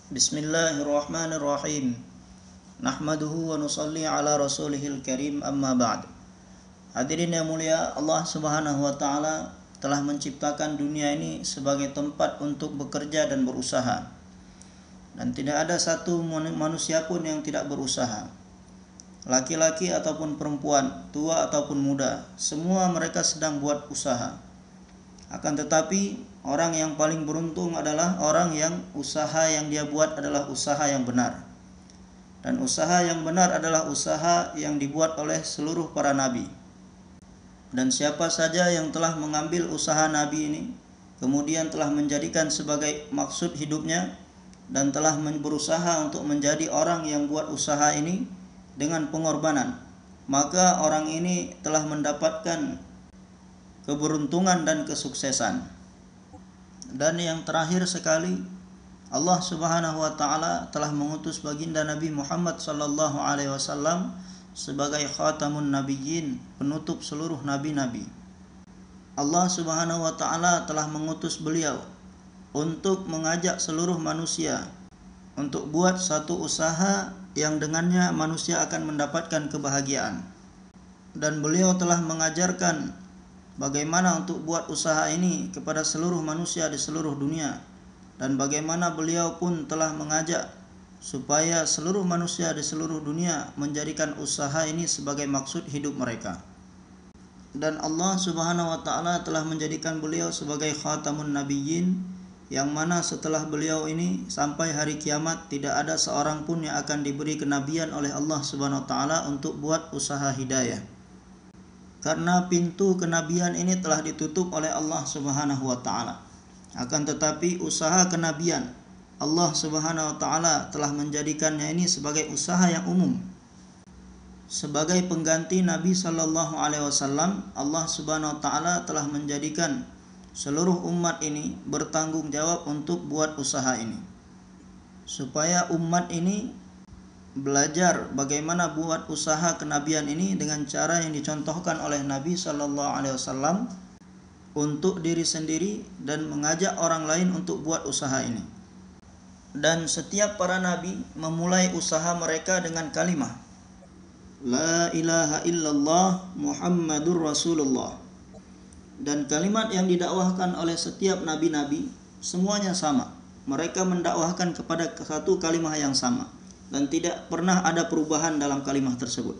Bismillahirrahmanirrahim. Nahmaduhu wa nusalli ala rasulihil karim, amma ba'd. Hadirin yang mulia, Allah Subhanahu wa taala telah menciptakan dunia ini sebagai tempat untuk bekerja dan berusaha. Dan tidak ada satu manusia pun yang tidak berusaha. Laki-laki ataupun perempuan, tua ataupun muda, semua mereka sedang buat usaha. Akan tetapi orang yang paling beruntung adalah orang yang usaha yang dia buat adalah usaha yang benar. Dan usaha yang benar adalah usaha yang dibuat oleh seluruh para nabi. Dan siapa saja yang telah mengambil usaha nabi ini, kemudian telah menjadikan sebagai maksud hidupnya, dan telah berusaha untuk menjadi orang yang buat usaha ini dengan pengorbanan, maka orang ini telah mendapatkan keberuntungan dan kesuksesan. Dan yang terakhir sekali, Allah Subhanahu wa taala telah mengutus baginda Nabi Muhammad sallallahu alaihi wasallam sebagai khatamun nabiyyin, penutup seluruh nabi-nabi. Allah Subhanahu wa taala telah mengutus beliau untuk mengajak seluruh manusia untuk buat satu usaha yang dengannya manusia akan mendapatkan kebahagiaan. Dan beliau telah mengajarkan bagaimana untuk buat usaha ini kepada seluruh manusia di seluruh dunia, dan bagaimana beliau pun telah mengajak supaya seluruh manusia di seluruh dunia menjadikan usaha ini sebagai maksud hidup mereka. Dan Allah Subhanahu wa taala telah menjadikan beliau sebagai khatamun nabiyyin, yang mana setelah beliau ini sampai hari kiamat tidak ada seorang pun yang akan diberi kenabian oleh Allah Subhanahu wa taala untuk buat usaha hidayah. Karena pintu kenabian ini telah ditutup oleh Allah Subhanahu wa taala. Akan tetapi usaha kenabian, Allah Subhanahu wa taala telah menjadikannya ini sebagai usaha yang umum. Sebagai pengganti Nabi sallallahu alaihi wasallam, Allah Subhanahu wa taala telah menjadikan seluruh umat ini bertanggung jawab untuk buat usaha ini. Supaya umat ini belajar bagaimana buat usaha kenabian ini dengan cara yang dicontohkan oleh Nabi sallallahu alaihi wasallam untuk diri sendiri dan mengajak orang lain untuk buat usaha ini. Dan setiap para nabi memulai usaha mereka dengan kalimah La ilaha illallah Muhammadur Rasulullah. Dan kalimat yang didakwahkan oleh setiap nabi-nabi semuanya sama. Mereka mendakwahkan kepada satu kalimah yang sama, dan tidak pernah ada perubahan dalam kalimah tersebut.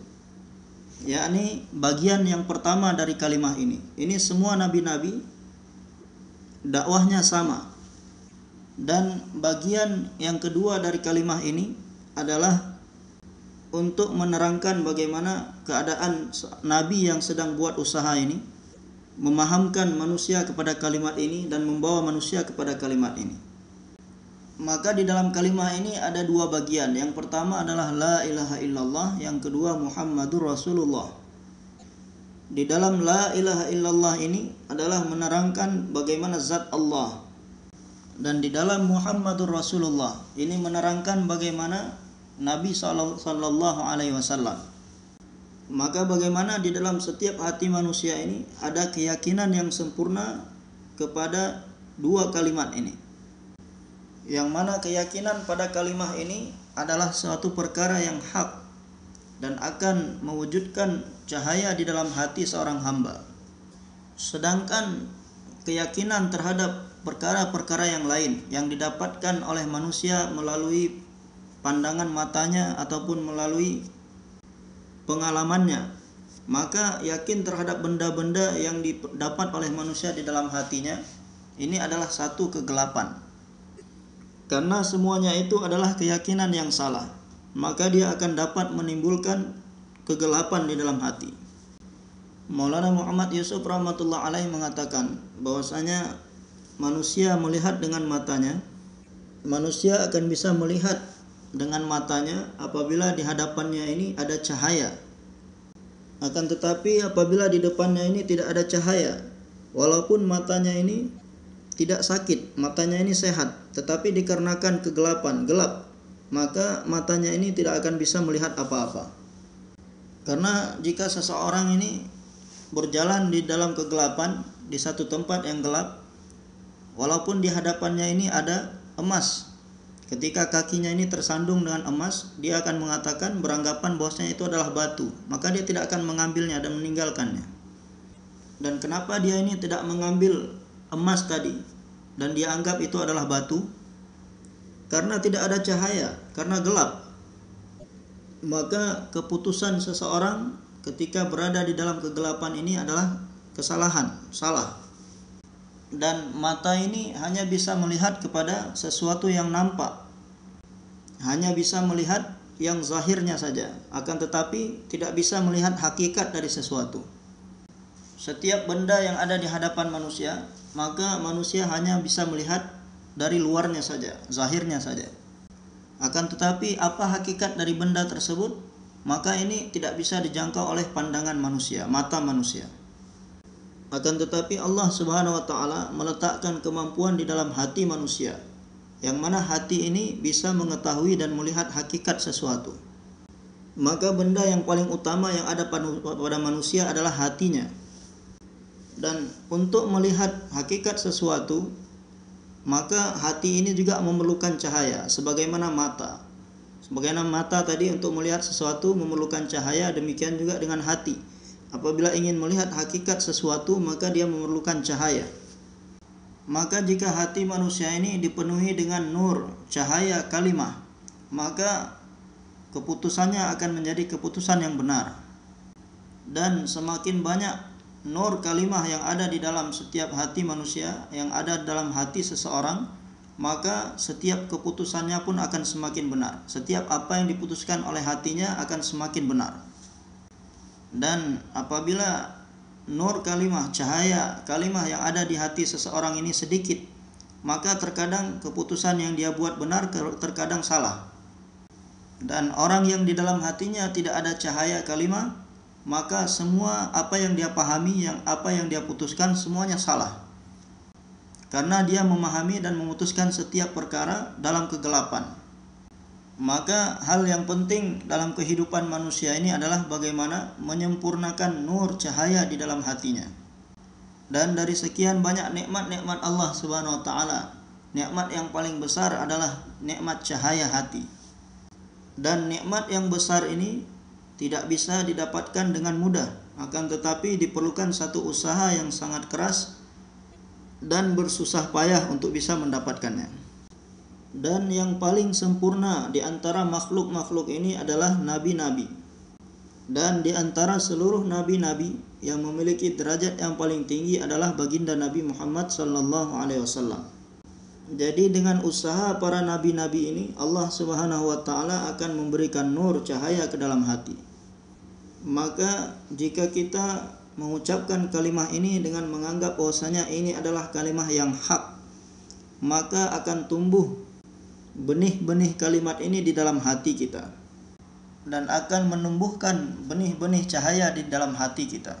Yakni bagian yang pertama dari kalimah ini semua nabi-nabi dakwahnya sama. Dan bagian yang kedua dari kalimah ini adalah untuk menerangkan bagaimana keadaan nabi yang sedang buat usaha ini, memahamkan manusia kepada kalimat ini dan membawa manusia kepada kalimat ini. Maka di dalam kalimah ini ada dua bagian. Yang pertama adalah La ilaha illallah, yang kedua Muhammadur Rasulullah. Di dalam La ilaha illallah ini adalah menerangkan bagaimana zat Allah. Dan di dalam Muhammadur Rasulullah ini menerangkan bagaimana Nabi sallallahu alaihi wasallam. Maka bagaimana di dalam setiap hati manusia ini ada keyakinan yang sempurna kepada dua kalimat ini, yang mana keyakinan pada kalimah ini adalah suatu perkara yang hak dan akan mewujudkan cahaya di dalam hati seorang hamba. Sedangkan keyakinan terhadap perkara-perkara yang lain yang didapatkan oleh manusia melalui pandangan matanya ataupun melalui pengalamannya, maka yakin terhadap benda-benda yang didapat oleh manusia di dalam hatinya ini adalah satu kegelapan. Karena semuanya itu adalah keyakinan yang salah, maka dia akan dapat menimbulkan kegelapan di dalam hati. Maulana Muhammad Yusuf rahmatullah alaih mengatakan bahwasanya manusia melihat dengan matanya, manusia akan bisa melihat dengan matanya apabila di hadapannya ini ada cahaya. Akan tetapi apabila di depannya ini tidak ada cahaya, walaupun matanya ini tidak sakit, matanya ini sehat, tetapi dikarenakan kegelapan, gelap, maka matanya ini tidak akan bisa melihat apa-apa. Karena jika seseorang ini berjalan di dalam kegelapan, di satu tempat yang gelap, walaupun di hadapannya ini ada emas, Ketika kakinya ini tersandung dengan emas, dia akan mengatakan beranggapan bahwasanya itu adalah batu, maka dia tidak akan mengambilnya dan meninggalkannya. Dan kenapa dia ini tidak mengambil emas tadi dan dia anggap itu adalah batu? Karena tidak ada cahaya, karena gelap. Maka keputusan seseorang ketika berada di dalam kegelapan ini adalah kesalahan, salah. Dan mata ini hanya bisa melihat kepada sesuatu yang nampak, hanya bisa melihat yang zahirnya saja, akan tetapi tidak bisa melihat hakikat dari sesuatu. Setiap benda yang ada di hadapan manusia, maka manusia hanya bisa melihat dari luarnya saja, zahirnya saja. Akan tetapi apa hakikat dari benda tersebut, maka ini tidak bisa dijangkau oleh pandangan manusia, mata manusia. Akan tetapi Allah Subhanahu wa taala meletakkan kemampuan di dalam hati manusia, yang mana hati ini bisa mengetahui dan melihat hakikat sesuatu. Maka benda yang paling utama yang ada pada manusia adalah hatinya. Dan untuk melihat hakikat sesuatu, maka hati ini juga memerlukan cahaya sebagaimana mata. Sebagaimana mata tadi untuk melihat sesuatu memerlukan cahaya, demikian juga dengan hati. Apabila ingin melihat hakikat sesuatu, maka dia memerlukan cahaya. Maka jika hati manusia ini dipenuhi dengan nur, cahaya kalimah, maka keputusannya akan menjadi keputusan yang benar. Dan semakin banyak nur kalimah yang ada di dalam setiap hati manusia, yang ada dalam hati seseorang, maka setiap keputusannya pun akan semakin benar. Setiap apa yang diputuskan oleh hatinya akan semakin benar. Dan apabila nur kalimah, cahaya kalimah yang ada di hati seseorang ini sedikit, maka terkadang keputusan yang dia buat benar, terkadang salah. Dan orang yang di dalam hatinya tidak ada cahaya kalimah, maka semua apa yang dia pahami, apa yang dia putuskan, semuanya salah. Karena dia memahami dan memutuskan setiap perkara dalam kegelapan. Maka hal yang penting dalam kehidupan manusia ini adalah bagaimana menyempurnakan nur cahaya di dalam hatinya. Dan dari sekian banyak nikmat-nikmat Allah Subhanahu wa taala, nikmat yang paling besar adalah nikmat cahaya hati. Dan nikmat yang besar ini tidak bisa didapatkan dengan mudah, akan tetapi diperlukan satu usaha yang sangat keras dan bersusah payah untuk bisa mendapatkannya. Dan yang paling sempurna di antara makhluk-makhluk ini adalah nabi-nabi. Dan di antara seluruh nabi-nabi yang memiliki derajat yang paling tinggi adalah baginda Nabi Muhammad sallallahu alaihi wasallam. Jadi dengan usaha para nabi-nabi ini, Allah Subhanahu wa taala akan memberikan nur cahaya ke dalam hati. Maka jika kita mengucapkan kalimah ini dengan menganggap bahwasanya ini adalah kalimah yang hak, maka akan tumbuh benih-benih kalimat ini di dalam hati kita dan akan menumbuhkan benih-benih cahaya di dalam hati kita.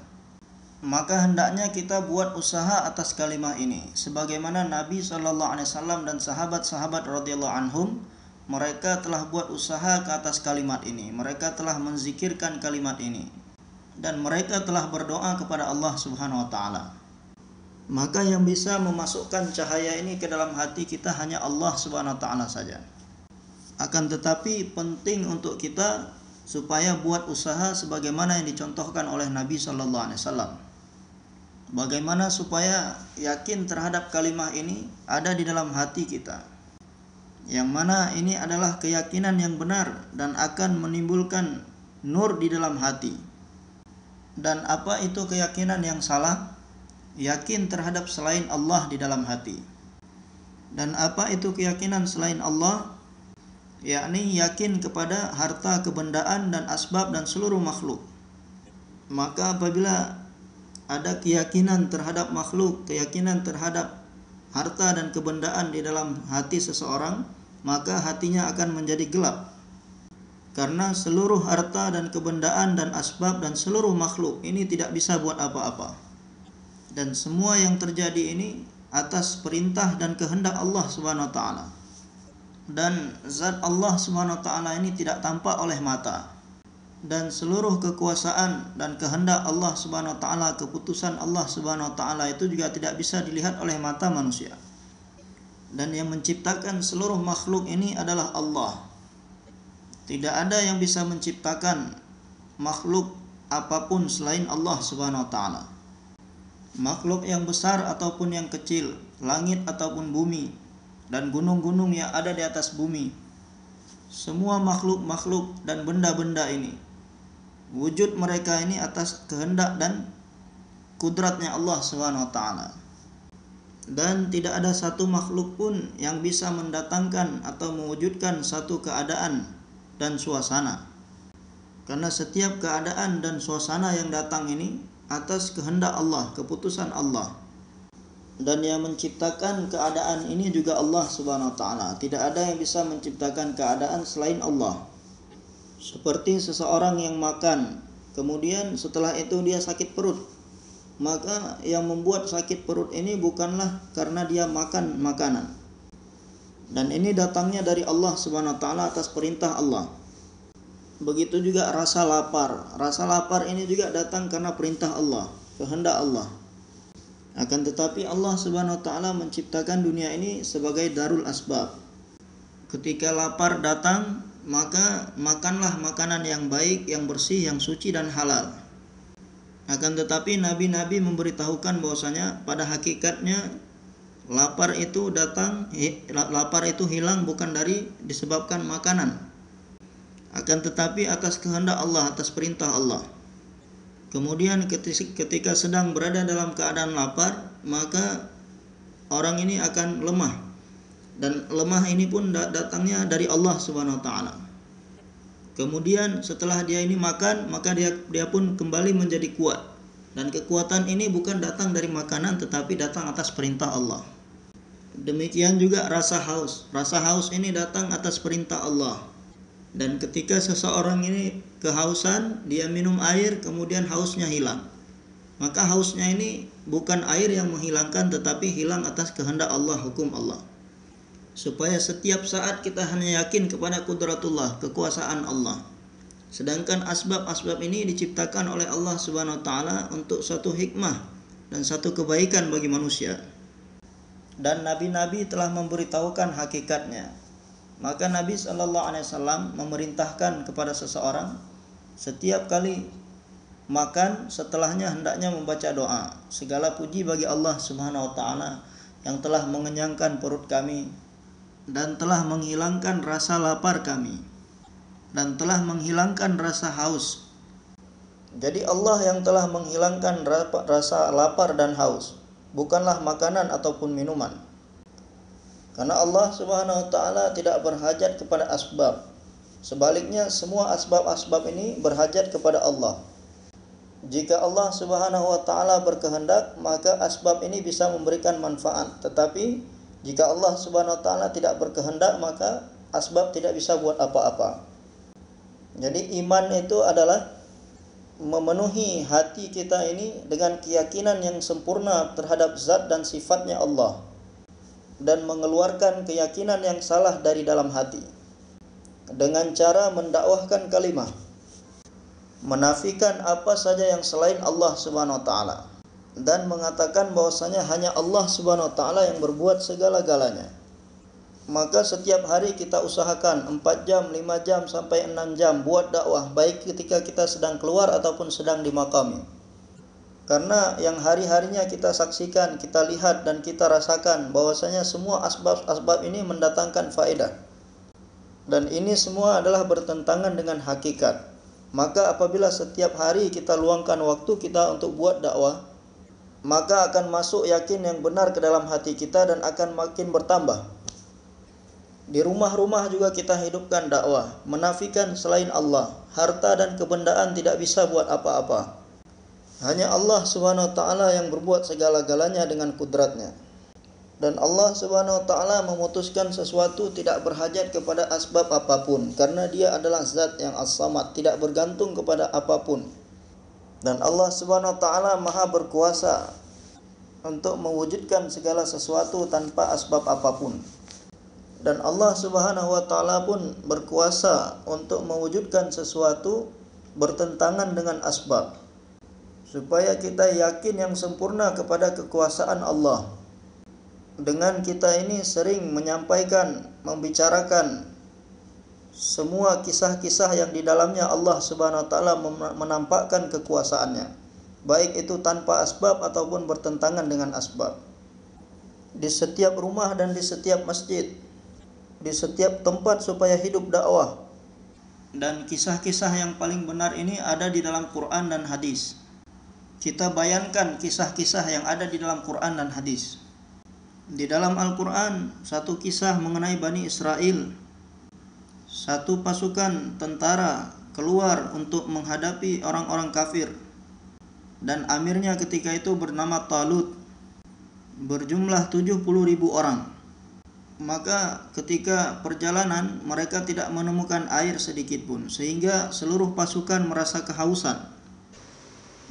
Maka hendaknya kita buat usaha atas kalimah ini sebagaimana Nabi SAW dan sahabat-sahabat radhiyallahu anhum, mereka telah buat usaha ke atas kalimat ini. Mereka telah menzikirkan kalimat ini dan mereka telah berdoa kepada Allah Subhanahu wa taala. Maka yang bisa memasukkan cahaya ini ke dalam hati kita hanya Allah Subhanahu wa taala saja. Akan tetapi penting untuk kita supaya buat usaha sebagaimana yang dicontohkan oleh Nabi sallallahu alaihi wasallam. Bagaimana supaya yakin terhadap kalimah ini ada di dalam hati kita. Yang mana ini adalah keyakinan yang benar dan akan menimbulkan nur di dalam hati. Dan apa itu keyakinan yang salah? Yakin terhadap selain Allah di dalam hati. Dan apa itu keyakinan selain Allah? Yakni yakin kepada harta, kebendaan dan asbab dan seluruh makhluk. Maka apabila ada keyakinan terhadap makhluk, keyakinan terhadap harta dan kebendaan di dalam hati seseorang, maka hatinya akan menjadi gelap. Karena seluruh harta dan kebendaan dan asbab dan seluruh makhluk ini tidak bisa buat apa-apa. Dan semua yang terjadi ini atas perintah dan kehendak Allah Subhanahu wa taala. Dan zat Allah Subhanahu wa taala ini tidak tampak oleh mata. Dan seluruh kekuasaan dan kehendak Allah Subhanahu wa taala, keputusan Allah Subhanahu wa taala itu juga tidak bisa dilihat oleh mata manusia. Dan yang menciptakan seluruh makhluk ini adalah Allah. Tidak ada yang bisa menciptakan makhluk apapun selain Allah Subhanahu wa taala. Makhluk yang besar ataupun yang kecil, langit ataupun bumi, dan gunung-gunung yang ada di atas bumi. Semua makhluk-makhluk dan benda-benda ini, wujud mereka ini atas kehendak dan kudratnya Allah Subhanahu wa taala. Dan tidak ada satu makhluk pun yang bisa mendatangkan atau mewujudkan satu keadaan dan suasana. Karena setiap keadaan dan suasana yang datang ini atas kehendak Allah, keputusan Allah. Dan yang menciptakan keadaan ini juga Allah Subhanahu wa taala. Tidak ada yang bisa menciptakan keadaan selain Allah. Seperti seseorang yang makan, kemudian setelah itu dia sakit perut. Maka yang membuat sakit perut ini bukanlah karena dia makan makanan. Dan ini datangnya dari Allah Subhanahu wa taala atas perintah Allah. Begitu juga rasa lapar. Rasa lapar ini juga datang karena perintah Allah, kehendak Allah. Akan tetapi Allah Subhanahu wa taala menciptakan dunia ini sebagai darul asbab. Ketika lapar datang, maka makanlah makanan yang baik, yang bersih, yang suci dan halal. Akan tetapi nabi-nabi memberitahukan bahwasanya pada hakikatnya lapar itu hilang bukan dari disebabkan makanan. Akan tetapi atas kehendak Allah, atas perintah Allah. Kemudian ketika sedang berada dalam keadaan lapar, maka orang ini akan lemah. Dan lemah ini pun datangnya dari Allah Subhanahu wa taala. Kemudian setelah dia ini makan, maka dia pun kembali menjadi kuat. Dan kekuatan ini bukan datang dari makanan tetapi datang atas perintah Allah. Demikian juga rasa haus. Rasa haus ini datang atas perintah Allah. Dan ketika seseorang ini kehausan, dia minum air, kemudian hausnya hilang. Maka hausnya ini bukan air yang menghilangkan tetapi hilang atas kehendak Allah, hukum Allah. Supaya setiap saat kita hanya yakin kepada kudratullah, kekuasaan Allah. Sedangkan asbab-asbab ini diciptakan oleh Allah Subhanahu wa taala untuk suatu hikmah dan satu kebaikan bagi manusia. Dan nabi-nabi telah memberitahukan hakikatnya. Maka Nabi SAW memerintahkan kepada seseorang setiap kali makan setelahnya hendaknya membaca doa. Segala puji bagi Allah Subhanahu wa taala yang telah mengenyangkan perut kami dan telah menghilangkan rasa lapar kami dan telah menghilangkan rasa haus. Jadi Allah yang telah menghilangkan rasa lapar dan haus, bukanlah makanan ataupun minuman. Karena Allah Subhanahu wa taala tidak berhajat kepada asbab. Sebaliknya semua asbab-asbab ini berhajat kepada Allah. Jika Allah Subhanahu wa taala berkehendak, maka asbab ini bisa memberikan manfaat. Tetapi jika Allah Subhanahu wa taala tidak berkehendak, maka asbab tidak bisa buat apa-apa. Jadi iman itu adalah memenuhi hati kita ini dengan keyakinan yang sempurna terhadap zat dan sifatnya Allah, dan mengeluarkan keyakinan yang salah dari dalam hati dengan cara mendakwahkan kalimah, menafikan apa saja yang selain Allah Subhanahu wa taala, dan mengatakan bahwasanya hanya Allah Subhanahu wa taala yang berbuat segala-galanya. Maka setiap hari kita usahakan 4 jam, 5 jam sampai 6 jam buat dakwah, baik ketika kita sedang keluar ataupun sedang di makam. Karena yang hari-harinya kita saksikan, kita lihat dan kita rasakan bahwasanya semua asbab-asbab ini mendatangkan faedah. Dan ini semua adalah bertentangan dengan hakikat. Maka apabila setiap hari kita luangkan waktu kita untuk buat dakwah, maka akan masuk yakin yang benar ke dalam hati kita dan akan makin bertambah. Di rumah-rumah juga kita hidupkan dakwah, menafikan selain Allah, harta dan kebendaan tidak bisa buat apa-apa. Hanya Allah Subhanahu wa taala yang berbuat segala-galanya dengan kudratnya. Dan Allah Subhanahu wa taala memutuskan sesuatu tidak berhajat kepada asbab apapun, karena Dia adalah zat yang as-samad, tidak bergantung kepada apapun. Dan Allah Subhanahu wa taala Maha berkuasa untuk mewujudkan segala sesuatu tanpa asbab apapun. Dan Allah Subhanahu wa taala pun berkuasa untuk mewujudkan sesuatu bertentangan dengan asbab, supaya kita yakin yang sempurna kepada kekuasaan Allah. dengan kita ini sering menyampaikan, membicarakan semua kisah-kisah yang di dalamnya Allah Subhanahu wa taala menampakkan kekuasaannya, baik itu tanpa asbab ataupun bertentangan dengan asbab. Di setiap rumah dan di setiap masjid, di setiap tempat supaya hidup dakwah. Dan kisah-kisah yang paling benar ini ada di dalam Quran dan hadis. Kita bayangkan kisah-kisah yang ada di dalam Quran dan hadis. Di dalam Al-Quran, satu kisah mengenai Bani Israel. Satu pasukan tentara keluar untuk menghadapi orang-orang kafir. Dan amirnya ketika itu bernama Talut. Berjumlah 70.000 orang. Maka ketika perjalanan mereka tidak menemukan air sedikit pun, sehingga seluruh pasukan merasa kehausan.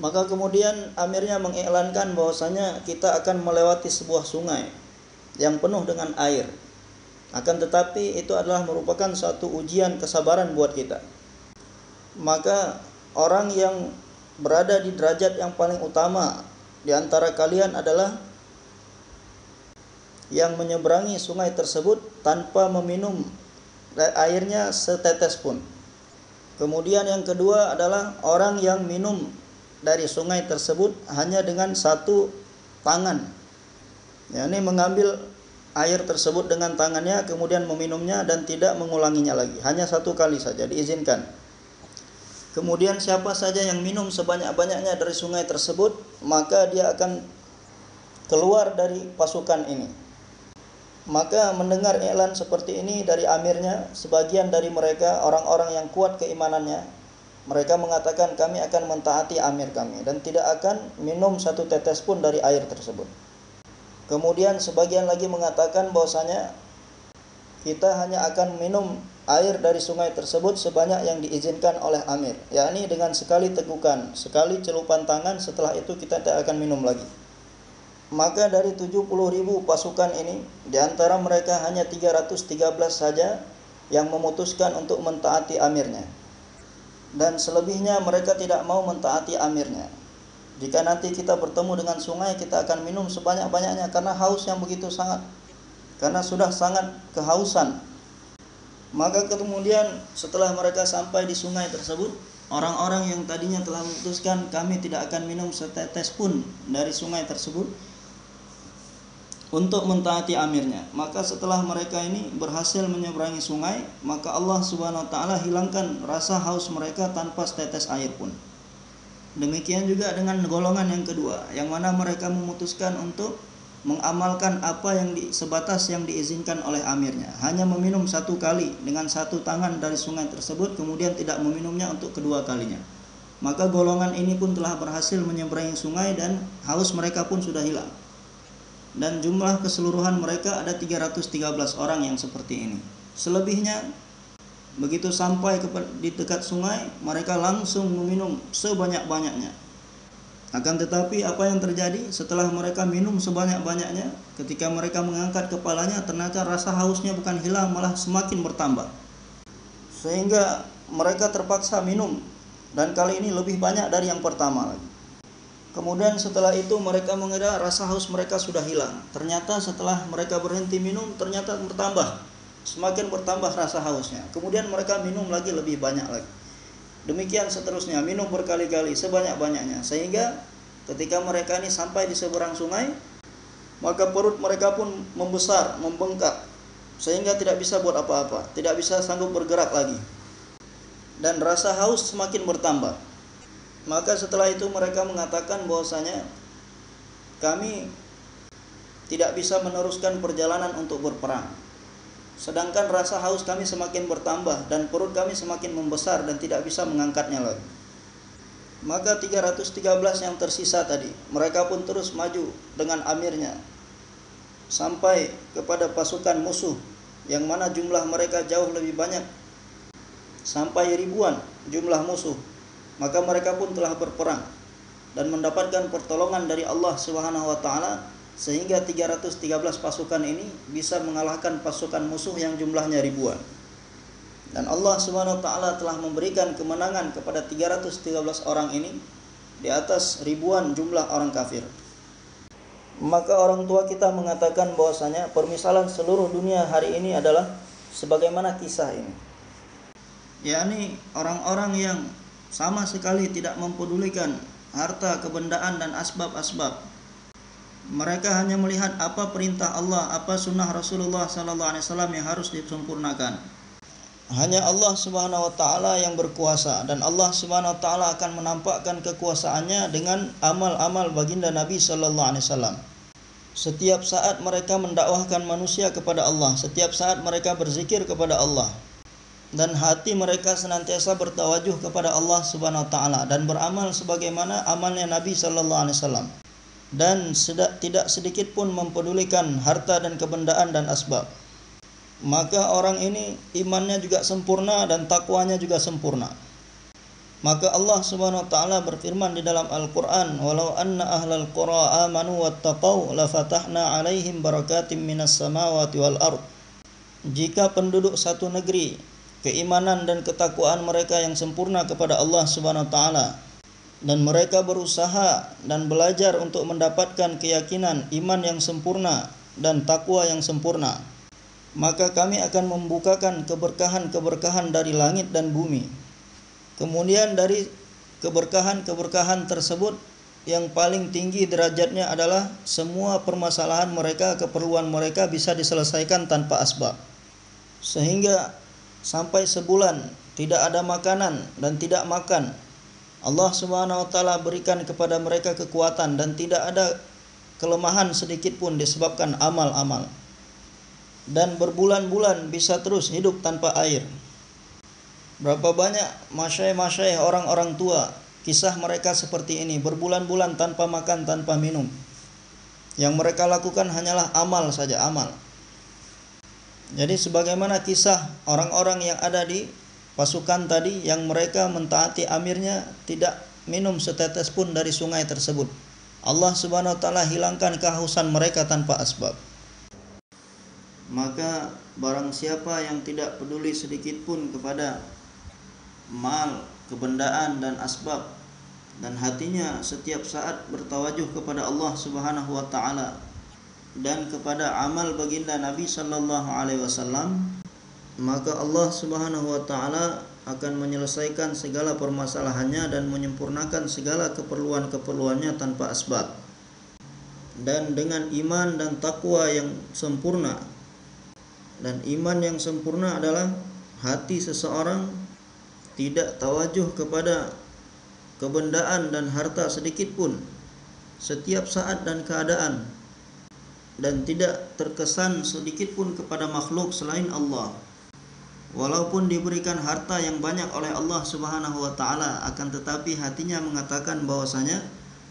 Maka kemudian amirnya mengiklankan bahwasanya kita akan melewati sebuah sungai yang penuh dengan air. Akan tetapi itu adalah merupakan satu ujian kesabaran buat kita. Maka orang yang berada di derajat yang paling utama di antara kalian adalah yang menyeberangi sungai tersebut tanpa meminum airnya setetes pun. Kemudian yang kedua adalah orang yang minum dari sungai tersebut hanya dengan satu tangan. Ini mengambil air tersebut dengan tangannya, kemudian meminumnya dan tidak mengulanginya lagi. Hanya satu kali saja diizinkan. Kemudian siapa saja yang minum sebanyak-banyaknya dari sungai tersebut, maka dia akan keluar dari pasukan ini. Maka mendengar iklan seperti ini dari amirnya, sebagian dari mereka orang-orang yang kuat keimanannya, mereka mengatakan kami akan mentaati amir kami dan tidak akan minum satu tetes pun dari air tersebut. Kemudian sebagian lagi mengatakan bahwasanya kita hanya akan minum air dari sungai tersebut sebanyak yang diizinkan oleh amir, yakni dengan sekali tegukan, sekali celupan tangan, setelah itu kita tidak akan minum lagi. Maka dari 70.000 pasukan ini, di antara mereka hanya 313 saja yang memutuskan untuk mentaati amirnya. Dan selebihnya mereka tidak mau mentaati amirnya. Jika nanti kita bertemu dengan sungai, kita akan minum sebanyak-banyaknya karena haus yang begitu sangat. Karena sudah sangat kehausan. Maka kemudian setelah mereka sampai di sungai tersebut, orang-orang yang tadinya telah memutuskan kami tidak akan minum setetes pun dari sungai tersebut untuk mentaati amirnya. Maka setelah mereka ini berhasil menyeberangi sungai, maka Allah Subhanahu wa taala hilangkan rasa haus mereka tanpa setetes air pun. Demikian juga dengan golongan yang kedua, yang mana mereka memutuskan untuk mengamalkan apa yang sebatas yang diizinkan oleh amirnya, hanya meminum satu kali dengan satu tangan dari sungai tersebut, kemudian tidak meminumnya untuk kedua kalinya. Maka golongan ini pun telah berhasil menyeberangi sungai dan haus mereka pun sudah hilang. Dan jumlah keseluruhan mereka ada 313 orang yang seperti ini. Selebihnya begitu sampai di dekat sungai, mereka langsung meminum sebanyak-banyaknya. Akan tetapi apa yang terjadi setelah mereka minum sebanyak-banyaknya, ketika mereka mengangkat kepalanya, ternyata rasa hausnya bukan hilang, malah semakin bertambah. Sehingga mereka terpaksa minum, dan kali ini lebih banyak dari yang pertama lagi. Kemudian setelah itu mereka mengira rasa haus mereka sudah hilang. Ternyata setelah mereka berhenti minum, ternyata bertambah. Semakin bertambah rasa hausnya. Kemudian mereka minum lagi lebih banyak lagi. Demikian seterusnya, minum berkali-kali sebanyak-banyaknya. Sehingga ketika mereka ini sampai di seberang sungai, maka perut mereka pun membesar, membengkak, sehingga tidak bisa buat apa-apa, tidak bisa sanggup bergerak lagi. Dan rasa haus semakin bertambah. Maka setelah itu mereka mengatakan bahwasanya kami tidak bisa meneruskan perjalanan untuk berperang. Sedangkan rasa haus kami semakin bertambah dan perut kami semakin membesar dan tidak bisa mengangkatnya lagi. Maka 313 yang tersisa tadi, mereka pun terus maju dengan amirnya sampai kepada pasukan musuh yang mana jumlah mereka jauh lebih banyak, sampai ribuan jumlah musuh. Maka mereka pun telah berperang dan mendapatkan pertolongan dari Allah Subhanahu wa taala, sehingga 313 pasukan ini bisa mengalahkan pasukan musuh yang jumlahnya ribuan. Dan Allah Subhanahu wa taala telah memberikan kemenangan kepada 313 orang ini di atas ribuan jumlah orang kafir. Maka orang tua kita mengatakan bahwasanya permisalan seluruh dunia hari ini adalah sebagaimana kisah ini, yakni orang-orang yang sama sekali tidak mempedulikan harta, kebendaan dan asbab-asbab. Mereka hanya melihat apa perintah Allah, apa sunnah Rasulullah SAW yang harus disempurnakan. Hanya Allah Subhanahu wa taala yang berkuasa, dan Allah Subhanahu wa taala akan menampakkan kekuasaannya dengan amal-amal baginda Nabi SAW. Setiap saat mereka mendakwahkan manusia kepada Allah, setiap saat mereka berzikir kepada Allah, dan hati mereka senantiasa bertawajuh kepada Allah Subhanahu wa taala dan beramal sebagaimana amalnya Nabi SAW, dan tidak sedikit pun mempedulikan harta dan kebendaan dan asbab. Maka orang ini imannya juga sempurna dan takwanya juga sempurna. Maka Allah Subhanahu wa taala berfirman di dalam Al-Qur'an, "Walau anna ahlal qura amanu wattaqau lafatahna 'alaihim barakatim minas samawati wal ard." Jika penduduk satu negeri keimanan dan ketakwaan mereka yang sempurna kepada Allah Subhanahu wa taala, dan mereka berusaha dan belajar untuk mendapatkan keyakinan iman yang sempurna dan takwa yang sempurna, maka kami akan membukakan keberkahan-keberkahan dari langit dan bumi. Kemudian dari keberkahan-keberkahan tersebut yang paling tinggi derajatnya adalah semua permasalahan mereka, keperluan mereka bisa diselesaikan tanpa asbab. Sehingga sampai sebulan tidak ada makanan dan tidak makan, Allah Subhanahu wa taala berikan kepada mereka kekuatan dan tidak ada kelemahan sedikit pun disebabkan amal-amal. Dan berbulan-bulan bisa terus hidup tanpa air. Berapa banyak masyayikh orang-orang tua, kisah mereka seperti ini, berbulan-bulan tanpa makan, tanpa minum. Yang mereka lakukan hanyalah amal saja, amal. Jadi sebagaimana kisah orang-orang yang ada di pasukan tadi, yang mereka mentaati amirnya, tidak minum setetes pun dari sungai tersebut. Allah Subhanahu wa taala hilangkan kehausan mereka tanpa asbab. Maka barang siapa yang tidak peduli sedikit pun kepada mal, kebendaan dan asbab, dan hatinya setiap saat bertawajuh kepada Allah Subhanahu wa taala dan kepada amal baginda Nabi sallallahu alaihi wasallam, maka Allah Subhanahu wa taala akan menyelesaikan segala permasalahannya dan menyempurnakan segala keperluan-keperluannya tanpa asbab. Dan dengan iman dan takwa yang sempurna, dan iman yang sempurna adalah hati seseorang tidak tawajuh kepada kebendaan dan harta sedikit pun setiap saat dan keadaan, dan tidak terkesan sedikit pun kepada makhluk selain Allah. Walaupun diberikan harta yang banyak oleh Allah Subhanahu wa taala, akan tetapi hatinya mengatakan bahwasanya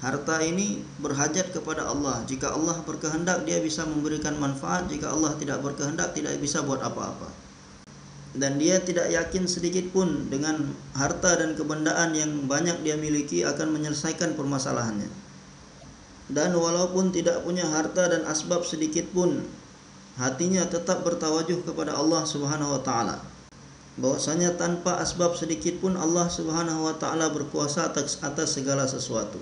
harta ini berhajat kepada Allah. Jika Allah berkehendak, dia bisa memberikan manfaat. Jika Allah tidak berkehendak, tidak bisa buat apa-apa. Dan dia tidak yakin sedikit pun dengan harta dan kebendaan yang banyak dia miliki akan menyelesaikan permasalahannya. Dan walaupun tidak punya harta dan asbab sedikit pun, hatinya tetap bertawajuh kepada Allah Subhanahu wa taala. Bahwasanya tanpa asbab sedikit pun Allah Subhanahu wa taala berkuasa atas segala sesuatu.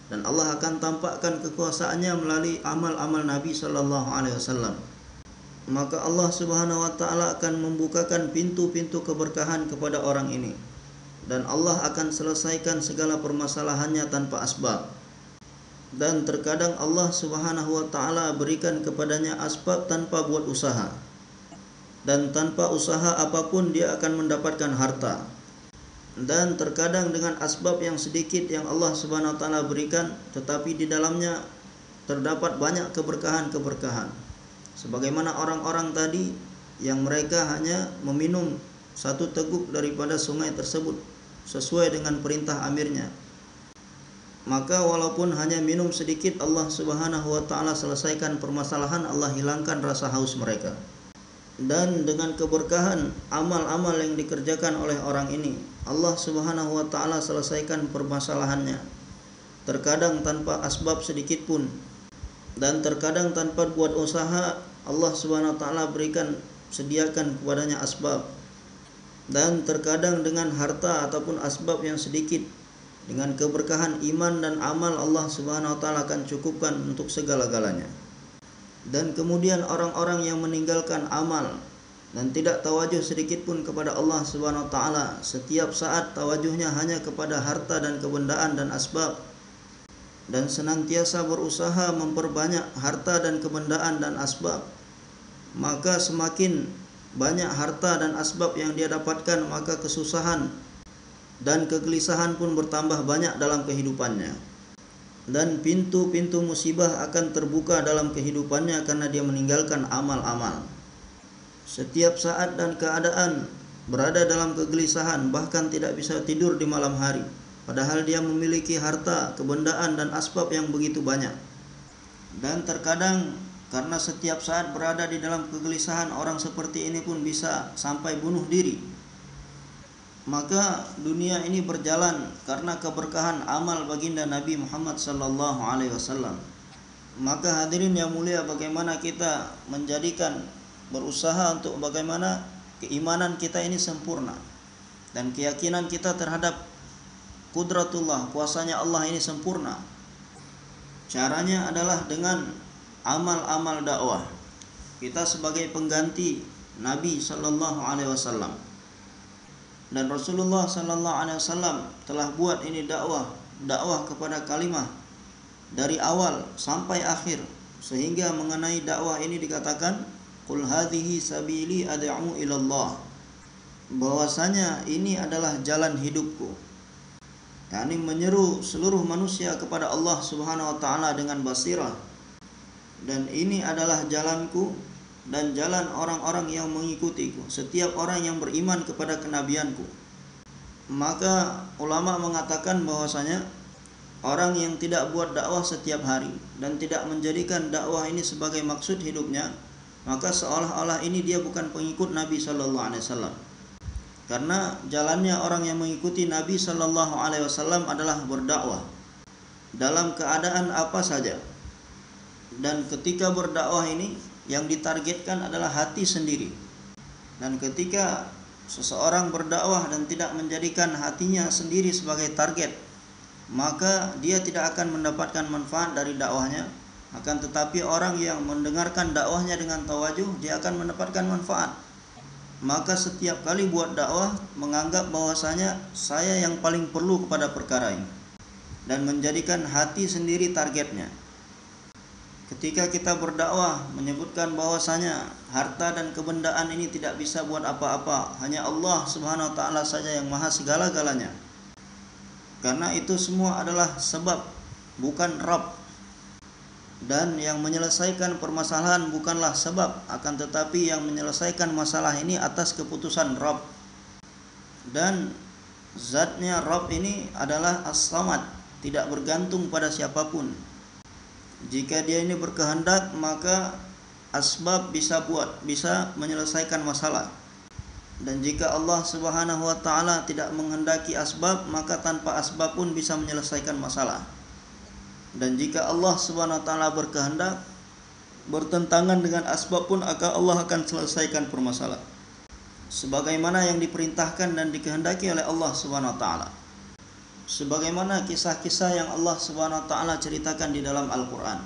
Dan Allah akan tampakkan kekuasaannya melalui amal-amal Nabi sallallahu alaihi wasallam. Maka Allah Subhanahu wa taala akan membukakan pintu-pintu keberkahan kepada orang ini, dan Allah akan selesaikan segala permasalahannya tanpa asbab. Dan terkadang Allah Subhanahu wa taala berikan kepadanya asbab tanpa buat usaha, dan tanpa usaha apapun dia akan mendapatkan harta. Dan terkadang dengan asbab yang sedikit yang Allah Subhanahu wa taala berikan, tetapi di dalamnya terdapat banyak keberkahan-keberkahan. Sebagaimana orang-orang tadi yang mereka hanya meminum satu teguk daripada sungai tersebut sesuai dengan perintah amirnya. Maka walaupun hanya minum sedikit, Allah Subhanahu wa taala selesaikan permasalahan, Allah hilangkan rasa haus mereka. Dan dengan keberkahan amal-amal yang dikerjakan oleh orang ini, Allah Subhanahu wa taala selesaikan permasalahannya. Terkadang tanpa asbab sedikit pun, dan terkadang tanpa buat usaha, Allah Subhanahu wa taala berikan, sediakan kepadanya asbab. Dan terkadang dengan harta ataupun asbab yang sedikit, Dengan keberkahan iman dan amal, Allah Subhanahu wa taala akan cukupkan untuk segala-galanya. Dan kemudian orang-orang yang meninggalkan amal dan tidak tawajuh sedikit pun kepada Allah Subhanahu wa taala, setiap saat tawajuhnya hanya kepada harta dan kebendaan dan asbab, dan senantiasa berusaha memperbanyak harta dan kebendaan dan asbab, maka semakin banyak harta dan asbab yang dia dapatkan, maka kesusahan dan kegelisahan pun bertambah banyak dalam kehidupannya. Dan pintu-pintu musibah akan terbuka dalam kehidupannya karena dia meninggalkan amal-amal. Setiap saat dan keadaan berada dalam kegelisahan, bahkan tidak bisa tidur di malam hari, padahal dia memiliki harta, kebendaan dan asbab yang begitu banyak. Dan terkadang karena setiap saat berada di dalam kegelisahan, orang seperti ini pun bisa sampai bunuh diri. Maka dunia ini berjalan karena keberkahan amal baginda Nabi Muhammad sallallahu alaihi wasallam. Maka hadirin yang mulia, bagaimana kita menjadikan, berusaha untuk bagaimana keimanan kita ini sempurna dan keyakinan kita terhadap kudratullah, kuasanya Allah ini sempurna. Caranya adalah dengan amal-amal dakwah. Kita sebagai pengganti Nabi sallallahu alaihi wasallam, dan Rasulullah sallallahu alaihi wasallam telah buat ini dakwah kepada kalimah dari awal sampai akhir, sehingga mengenai dakwah ini dikatakan qul hadhihi sabili ad'u ilallah, bahwasanya ini adalah jalan hidupku, yakni menyeru seluruh manusia kepada Allah Subhanahu wa taala dengan basirah, dan ini adalah jalanku dan jalan orang-orang yang mengikutiku, setiap orang yang beriman kepada kenabianku. Maka ulama mengatakan bahwasanya orang yang tidak buat dakwah setiap hari dan tidak menjadikan dakwah ini sebagai maksud hidupnya, maka seolah-olah ini dia bukan pengikut Nabi sallallahu alaihi wasallam. Karena jalannya orang yang mengikuti Nabi sallallahu alaihi wasallam adalah berdakwah dalam keadaan apa saja. Dan ketika berdakwah ini yang ditargetkan adalah hati sendiri. Dan ketika seseorang berdakwah dan tidak menjadikan hatinya sendiri sebagai target, maka dia tidak akan mendapatkan manfaat dari dakwahnya. Akan tetapi orang yang mendengarkan dakwahnya dengan tawajuh, dia akan mendapatkan manfaat. Maka setiap kali buat dakwah, menganggap bahwasanya saya yang paling perlu kepada perkara ini, dan menjadikan hati sendiri targetnya. Ketika kita berdakwah menyebutkan bahwasanya harta dan kebendaan ini tidak bisa buat apa-apa, hanya Allah Subhanahu wa taala saja yang maha segala-galanya. Karena itu semua adalah sebab, bukan Rabb. Dan yang menyelesaikan permasalahan bukanlah sebab, akan tetapi yang menyelesaikan masalah ini atas keputusan Rabb. Dan zatnya Rabb ini adalah As-Samad, tidak bergantung pada siapapun. Jika dia ini berkehendak, maka asbab bisa menyelesaikan masalah. Dan jika Allah Subhanahu wa taala tidak menghendaki asbab, maka tanpa asbab pun bisa menyelesaikan masalah. Dan jika Allah Subhanahu wa taala berkehendak, bertentangan dengan asbab pun Allah akan selesaikan permasalahan sebagaimana yang diperintahkan dan dikehendaki oleh Allah Subhanahu wa taala. Sebagaimana kisah-kisah yang Allah Subhanahu wa taala ceritakan di dalam Al-Qur'an.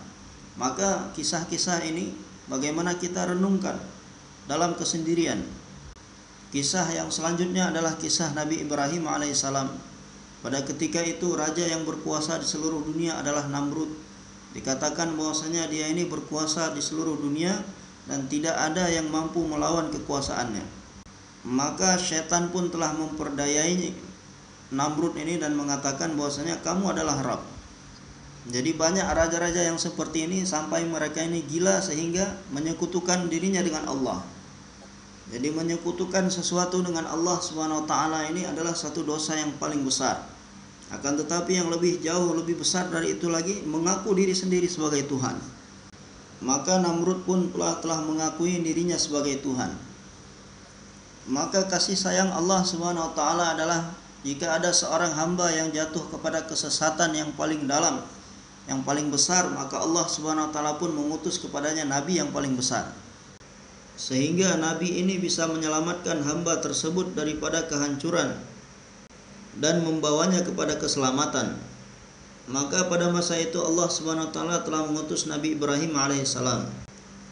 Maka kisah-kisah ini bagaimana kita renungkan dalam kesendirian. Kisah yang selanjutnya adalah kisah Nabi Ibrahim alaihissalam. Pada ketika itu raja yang berkuasa di seluruh dunia adalah Namrud. Dikatakan bahwasanya dia ini berkuasa di seluruh dunia dan tidak ada yang mampu melawan kekuasaannya. Maka syaitan pun telah memperdayai Namrud ini dan mengatakan bahwasanya kamu adalah Rabb. Jadi banyak raja-raja yang seperti ini sampai mereka ini gila sehingga menyekutukan dirinya dengan Allah. Jadi menyekutukan sesuatu dengan Allah Subhanahu wa taala ini adalah satu dosa yang paling besar. Akan tetapi yang jauh lebih besar dari itu lagi, mengaku diri sendiri sebagai Tuhan. Maka Namrud pun telah mengakui dirinya sebagai Tuhan. Maka kasih sayang Allah Subhanahu wa taala adalah jika ada seorang hamba yang jatuh kepada kesesatan yang paling dalam, yang paling besar, maka Allah Subhanahu wa taala pun mengutus kepadanya nabi yang paling besar. Sehingga nabi ini bisa menyelamatkan hamba tersebut daripada kehancuran dan membawanya kepada keselamatan. Maka pada masa itu Allah Subhanahu wa taala telah mengutus Nabi Ibrahim alaihissalam,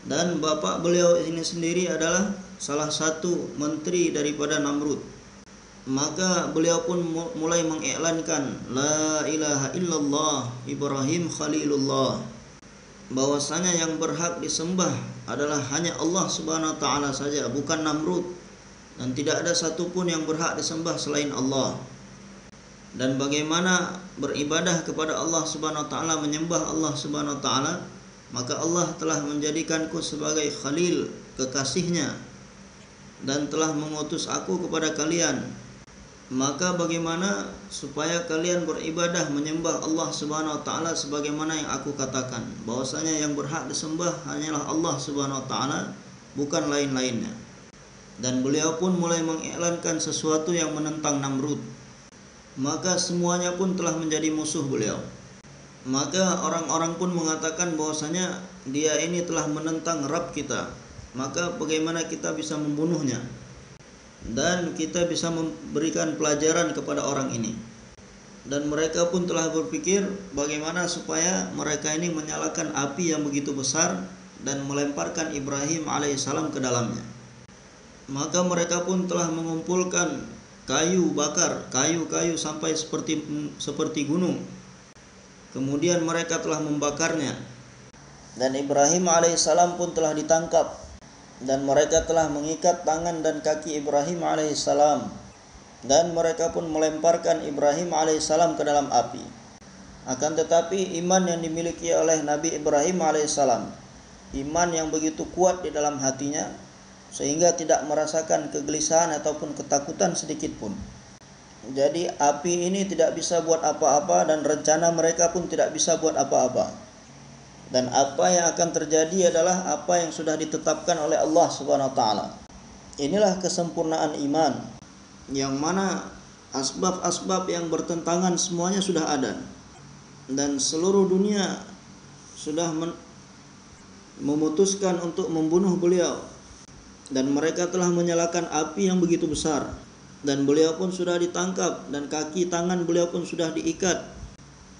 dan bapak beliau ini sendiri adalah salah satu menteri daripada Namrud. Maka beliau pun mulai mengiklankan la ilaha illallah Ibrahim Khalilullah, bahwasanya yang berhak disembah adalah hanya Allah Subhanahu wa taala saja, bukan Namrud, dan tidak ada satupun yang berhak disembah selain Allah. Dan bagaimana beribadah kepada Allah Subhanahu wa taala, menyembah Allah Subhanahu wa taala, maka Allah telah menjadikanku sebagai khalil, kekasihnya, dan telah mengutus aku kepada kalian. Maka bagaimana supaya kalian beribadah menyembah Allah Subhanahu wa taala sebagaimana yang aku katakan, bahwasanya yang berhak disembah hanyalah Allah Subhanahu wa taala, bukan lain-lainnya. Dan beliau pun mulai mengiklankan sesuatu yang menentang Namrud. Maka semuanya pun telah menjadi musuh beliau. Maka orang-orang pun mengatakan bahwasanya dia ini telah menentang Rabb kita, maka bagaimana kita bisa membunuhnya dan kita bisa memberikan pelajaran kepada orang ini. Dan mereka pun telah berpikir bagaimana supaya mereka ini menyalakan api yang begitu besar dan melemparkan Ibrahim alaihissalam ke dalamnya. Maka mereka pun telah mengumpulkan kayu bakar, kayu-kayu sampai seperti gunung. Kemudian mereka telah membakarnya, dan Ibrahim alaihissalam pun telah ditangkap, dan mereka telah mengikat tangan dan kaki Ibrahim alaihissalam, dan mereka pun melemparkan Ibrahim alaihissalam ke dalam api. Akan tetapi iman yang dimiliki oleh Nabi Ibrahim alaihissalam, iman yang begitu kuat di dalam hatinya, sehingga tidak merasakan kegelisahan ataupun ketakutan sedikit pun. Jadi api ini tidak bisa buat apa-apa, dan rencana mereka pun tidak bisa buat apa-apa. Dan apa yang akan terjadi adalah apa yang sudah ditetapkan oleh Allah Subhanahu wa taala. Inilah kesempurnaan iman, yang mana asbab-asbab yang bertentangan semuanya sudah ada, dan seluruh dunia sudah memutuskan untuk membunuh beliau, dan mereka telah menyalakan api yang begitu besar, dan beliau pun sudah ditangkap, dan kaki tangan beliau pun sudah diikat.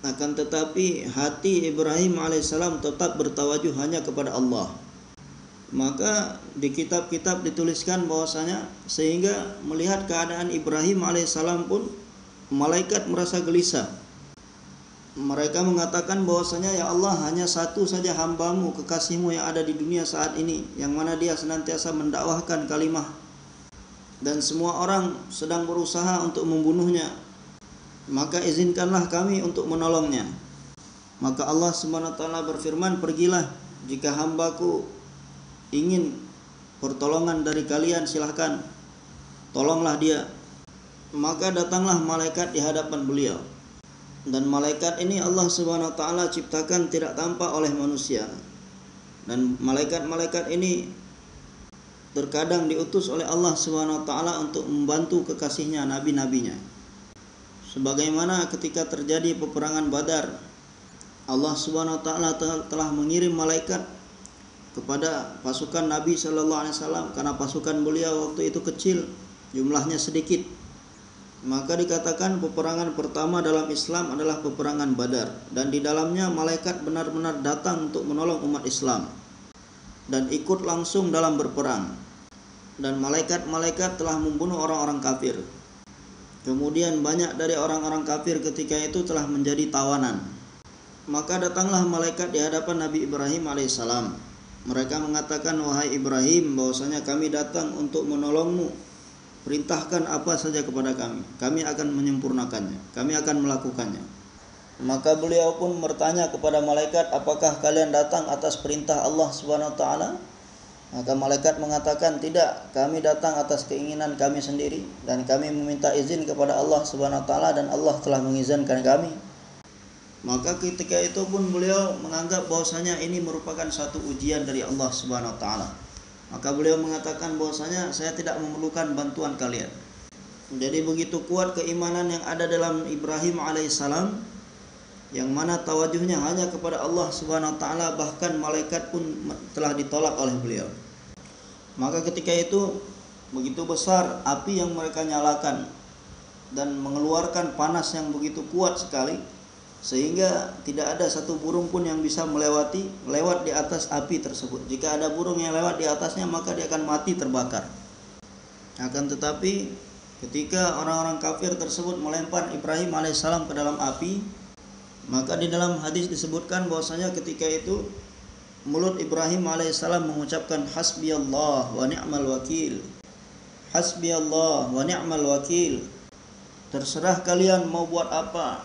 Akan tetapi hati Ibrahim alaihissalam tetap bertawajuh hanya kepada Allah. Maka di kitab-kitab dituliskan bahwasanya sehingga melihat keadaan Ibrahim alaihissalam pun malaikat merasa gelisah. Mereka mengatakan bahwasanya ya Allah, hanya satu saja hambamu, kekasihmu yang ada di dunia saat ini, yang mana dia senantiasa mendakwahkan kalimah, dan semua orang sedang berusaha untuk membunuhnya. Maka izinkanlah kami untuk menolongnya. Maka Allah Subhanahu wa taala berfirman, pergilah, jika hambaku ingin pertolongan dari kalian, silahkan tolonglah dia. Maka datanglah malaikat di hadapan beliau. Dan malaikat ini Allah Subhanahu wa taala ciptakan tidak tampak oleh manusia. Dan malaikat-malaikat ini terkadang diutus oleh Allah Subhanahu wa taala untuk membantu kekasihnya, nabi-nabinya. Sebagaimana ketika terjadi peperangan Badar, Allah Subhanahu wa taala telah mengirim malaikat kepada pasukan Nabi sallallahu alaihi wasallam, karena pasukan beliau waktu itu kecil, jumlahnya sedikit. Maka dikatakan peperangan pertama dalam Islam adalah peperangan Badar, dan di dalamnya malaikat benar-benar datang untuk menolong umat Islam dan ikut langsung dalam berperang. Dan malaikat-malaikat telah membunuh orang-orang kafir. Kemudian banyak dari orang-orang kafir ketika itu telah menjadi tawanan. Maka datanglah malaikat di hadapan Nabi Ibrahim alaihissalam. Mereka mengatakan, wahai Ibrahim, bahwasanya kami datang untuk menolongmu. Perintahkan apa saja kepada kami, kami akan menyempurnakannya, kami akan melakukannya. Maka beliau pun bertanya kepada malaikat, apakah kalian datang atas perintah Allah Subhanahu wa taala? Maka malaikat mengatakan, tidak, kami datang atas keinginan kami sendiri, dan kami meminta izin kepada Allah Subhanahu wa taala, dan Allah telah mengizinkan kami. Maka ketika itu pun beliau menganggap bahwasanya ini merupakan satu ujian dari Allah Subhanahu wa taala. Maka beliau mengatakan bahwasanya saya tidak memerlukan bantuan kalian. Jadi begitu kuat keimanan yang ada dalam Ibrahim alaihissalam, yang mana tawajuhnya hanya kepada Allah Subhanahu wa taala, bahkan malaikat pun telah ditolak oleh beliau. Maka ketika itu begitu besar api yang mereka nyalakan, dan mengeluarkan panas yang begitu kuat sekali, sehingga tidak ada satu burung pun yang bisa lewat di atas api tersebut. Jika ada burung yang lewat di atasnya, maka dia akan mati terbakar. Akan tetapi ketika orang-orang kafir tersebut melempar Ibrahim alaihissalam ke dalam api, maka di dalam hadis disebutkan bahwasanya ketika itu mulut Ibrahim alaihissalam mengucapkan hasbiyallah wa ni'mal wakil. Hasbiyallah wa ni'mal wakil. Terserah kalian mau buat apa,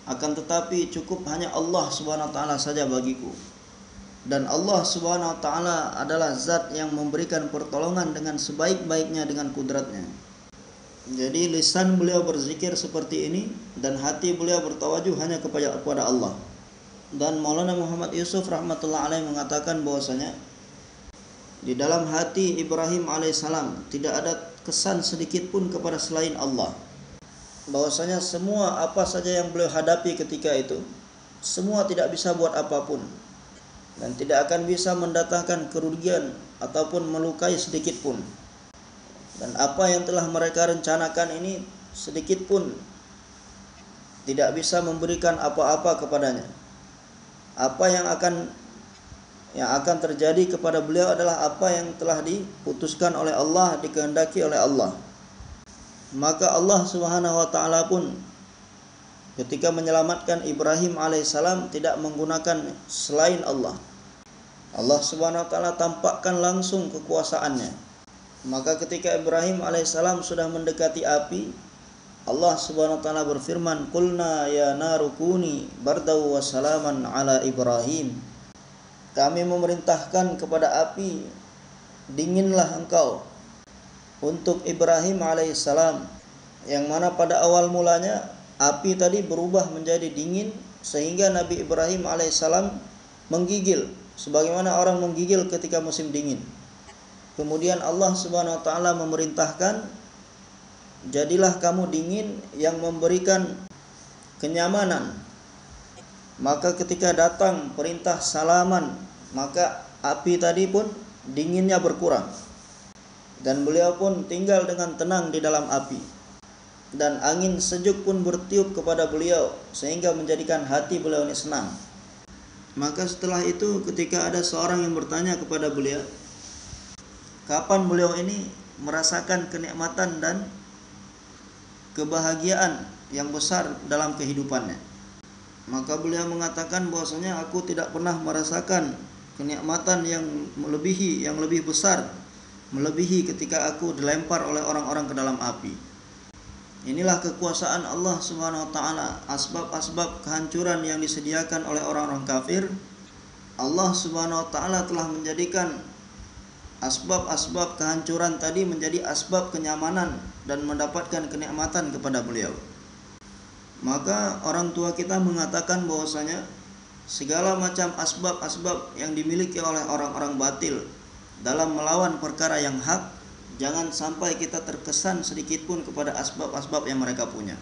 akan tetapi cukup hanya Allah Subhanahu wa taala saja bagiku. Dan Allah Subhanahu wa taala adalah zat yang memberikan pertolongan dengan sebaik-baiknya dengan kudratnya. Jadi lisan beliau berzikir seperti ini dan hati beliau bertawajuh hanya kepada Allah. Dan Maulana Muhammad Yusuf rahmatullah alaih mengatakan bahwasanya di dalam hati Ibrahim alaihissalam tidak ada kesan sedikit pun kepada selain Allah. Bahwasanya semua apa saja yang beliau hadapi ketika itu, semua tidak bisa buat apapun dan tidak akan bisa mendatangkan kerugian ataupun melukai sedikit pun. Dan apa yang telah mereka rencanakan ini sedikit pun tidak bisa memberikan apa-apa kepadanya. Apa yang akan terjadi kepada beliau adalah apa yang telah diputuskan oleh Allah, dikehendaki oleh Allah. Maka Allah Subhanahu wa taala pun ketika menyelamatkan Ibrahim alaihissalam tidak menggunakan selain Allah. Allah Subhanahu wa taala tampakkan langsung kekuasaannya. Maka ketika Ibrahim alaihissalam sudah mendekati api, Allah Subhanahu wa taala berfirman, "Qulna ya naru kuni bardaw wa salaman ala Ibrahim." Kami memerintahkan kepada api, dinginlah engkau untuk Ibrahim alaihissalam, yang mana pada awal mulanya api tadi berubah menjadi dingin sehingga Nabi Ibrahim alaihissalam menggigil sebagaimana orang menggigil ketika musim dingin. Kemudian Allah Subhanahu wa taala memerintahkan, jadilah kamu dingin yang memberikan kenyamanan. Maka ketika datang perintah salaman, maka api tadi pun dinginnya berkurang. Dan beliau pun tinggal dengan tenang di dalam api. Dan angin sejuk pun bertiup kepada beliau sehingga menjadikan hati beliau ini senang. Maka setelah itu ketika ada seorang yang bertanya kepada beliau, kapan beliau ini merasakan kenikmatan dan kebahagiaan yang besar dalam kehidupannya, maka beliau mengatakan bahwasanya aku tidak pernah merasakan kenikmatan yang lebih besar, melebihi ketika aku dilempar oleh orang-orang ke dalam api. Inilah kekuasaan Allah Subhanahu wa taala. Asbab-asbab kehancuran yang disediakan oleh orang-orang kafir, Allah Subhanahu wa taala telah menjadikan asbab-asbab kehancuran tadi menjadi asbab kenyamanan dan mendapatkan kenikmatan kepada beliau. Maka orang tua kita mengatakan bahwasanya segala macam asbab-asbab yang dimiliki oleh orang-orang batil dalam melawan perkara yang hak, jangan sampai kita terkesan sedikit pun kepada asbab-asbab yang mereka punya.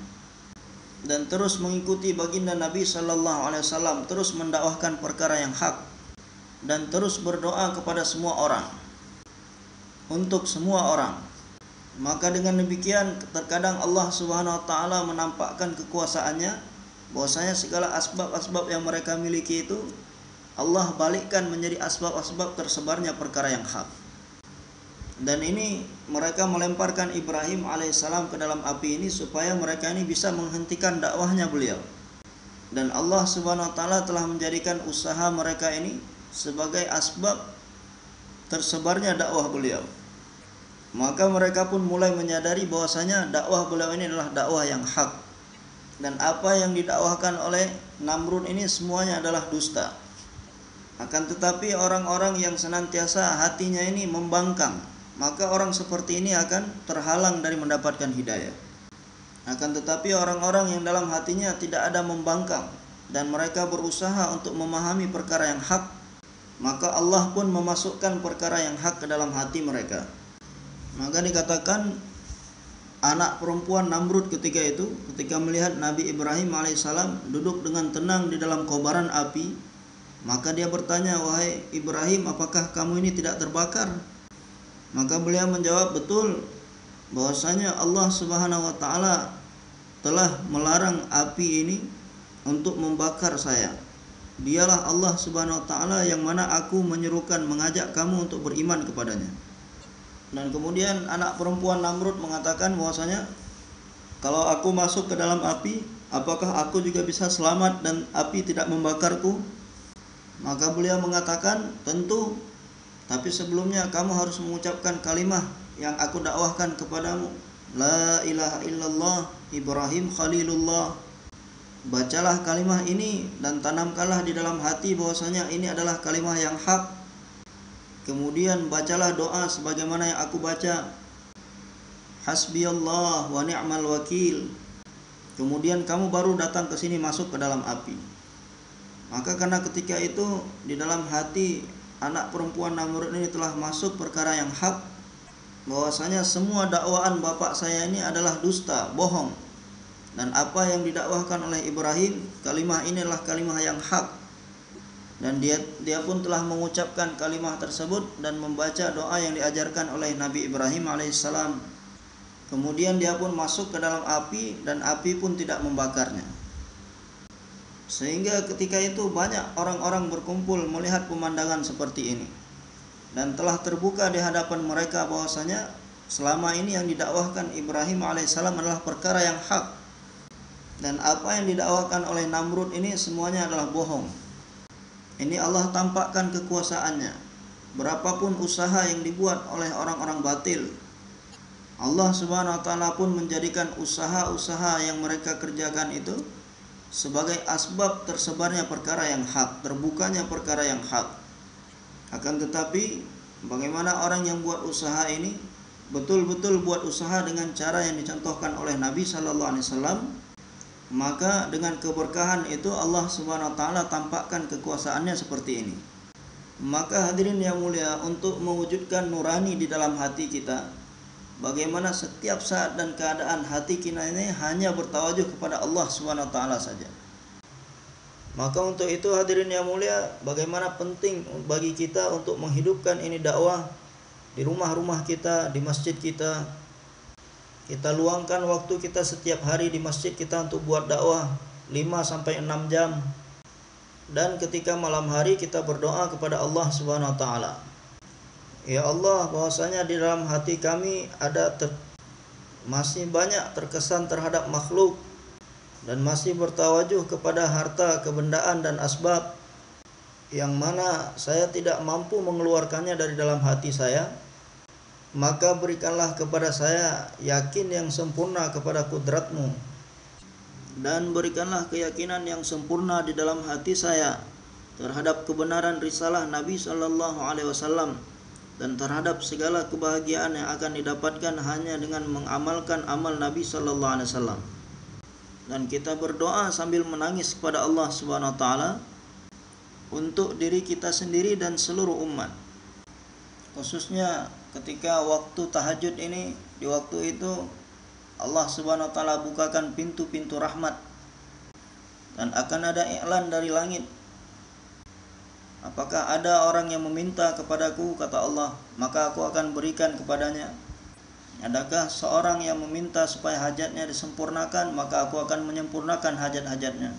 Dan terus mengikuti baginda Nabi sallallahu alaihi wasallam, terus mendakwahkan perkara yang hak dan terus berdoa kepada semua orang, untuk semua orang. Maka dengan demikian terkadang Allah Subhanahu wa taala menampakkan kekuasaannya, bahwasanya segala asbab-asbab yang mereka miliki itu Allah balikkan menjadi asbab-asbab tersebarnya perkara yang hak. Dan ini mereka melemparkan Ibrahim alaihissalam ke dalam api ini supaya mereka ini bisa menghentikan dakwahnya beliau. Dan Allah Subhanahu wa taala telah menjadikan usaha mereka ini sebagai asbab tersebarnya dakwah beliau. Maka mereka pun mulai menyadari bahwasanya dakwah beliau ini adalah dakwah yang hak. Dan apa yang didakwahkan oleh Namrud ini semuanya adalah dusta. Akan tetapi orang-orang yang senantiasa hatinya ini membangkang, maka orang seperti ini akan terhalang dari mendapatkan hidayah. Akan tetapi orang-orang yang dalam hatinya tidak ada membangkang dan mereka berusaha untuk memahami perkara yang hak, maka Allah pun memasukkan perkara yang hak ke dalam hati mereka. Maka dikatakan anak perempuan Namrud ketika melihat Nabi Ibrahim alaihissalam duduk dengan tenang di dalam kobaran api, maka dia bertanya, "Wahai Ibrahim, apakah kamu ini tidak terbakar?" Maka beliau menjawab, "Betul, bahwasanya Allah Subhanahu wa taala telah melarang api ini untuk membakar saya. Dialah Allah Subhanahu wa taala yang mana aku menyerukan, mengajak kamu untuk beriman kepadanya. Dan kemudian anak perempuan Namrud mengatakan bahwasanya, kalau aku masuk ke dalam api, apakah aku juga bisa selamat dan api tidak membakarku? Maka beliau mengatakan, tentu, tapi sebelumnya kamu harus mengucapkan kalimah yang aku dakwahkan kepadamu. La ilaha illallah Ibrahim Khalilullah. Bacalah kalimah ini dan tanamkanlah di dalam hati bahwasanya ini adalah kalimah yang hak. Kemudian bacalah doa sebagaimana yang aku baca. Hasbiyallah wa ni'mal wakil. Kemudian kamu baru datang ke sini masuk ke dalam api. Maka karena ketika itu di dalam hati anak perempuan Namrud ini telah masuk perkara yang hak, bahwasanya semua dakwaan bapak saya ini adalah dusta, bohong. Dan apa yang didakwahkan oleh Ibrahim, kalimah ini adalah kalimah yang hak. Dan dia pun telah mengucapkan kalimah tersebut dan membaca doa yang diajarkan oleh Nabi Ibrahim alaihissalam. Kemudian dia pun masuk ke dalam api dan api pun tidak membakarnya. Sehingga ketika itu banyak orang-orang berkumpul melihat pemandangan seperti ini. Dan telah terbuka di hadapan mereka bahwasanya selama ini yang didakwahkan Ibrahim alaihissalam adalah perkara yang hak. Dan apa yang didakwakan oleh Namrud ini semuanya adalah bohong. Ini Allah tampakkan kekuasaannya. Berapapun usaha yang dibuat oleh orang-orang batil, Allah Subhanahu wa taala pun menjadikan usaha-usaha yang mereka kerjakan itu sebagai asbab tersebarnya perkara yang hak, terbukanya perkara yang hak. Akan tetapi bagaimana orang yang buat usaha ini betul-betul buat usaha dengan cara yang dicontohkan oleh Nabi sallallahu alaihi wasallam, maka dengan keberkahan itu Allah Subhanahu wa taala tampakkan kekuasaannya seperti ini. Maka hadirin yang mulia, untuk mewujudkan nurani di dalam hati kita, bagaimana setiap saat dan keadaan hati kita ini hanya bertawajuh kepada Allah Subhanahu wa taala saja. Maka untuk itu hadirin yang mulia, bagaimana penting bagi kita untuk menghidupkan ini dakwah di rumah-rumah kita, di masjid kita. Kita luangkan waktu kita setiap hari di masjid kita untuk buat dakwah 5-6 jam. Dan ketika malam hari kita berdoa kepada Allah Subhanahu wa taala. Ya Allah, bahwasanya di dalam hati kami ada masih banyak terkesan terhadap makhluk dan masih bertawajuh kepada harta, kebendaan dan asbab yang mana saya tidak mampu mengeluarkannya dari dalam hati saya. Maka berikanlah kepada saya yakin yang sempurna kepada kudrat-Mu, dan berikanlah keyakinan yang sempurna di dalam hati saya terhadap kebenaran risalah Nabi sallallahu alaihi wasallam dan terhadap segala kebahagiaan yang akan didapatkan hanya dengan mengamalkan amal Nabi sallallahu alaihi wasallam. Dan kita berdoa sambil menangis kepada Allah Subhanahu wa taala untuk diri kita sendiri dan seluruh umat. Khususnya ketika waktu tahajud ini, di waktu itu Allah Subhanahu wa taala bukakan pintu-pintu rahmat dan akan ada iklan dari langit. Apakah ada orang yang meminta kepadaku, kata Allah, maka aku akan berikan kepadanya. Adakah seorang yang meminta supaya hajatnya disempurnakan, maka aku akan menyempurnakan hajat-hajatnya.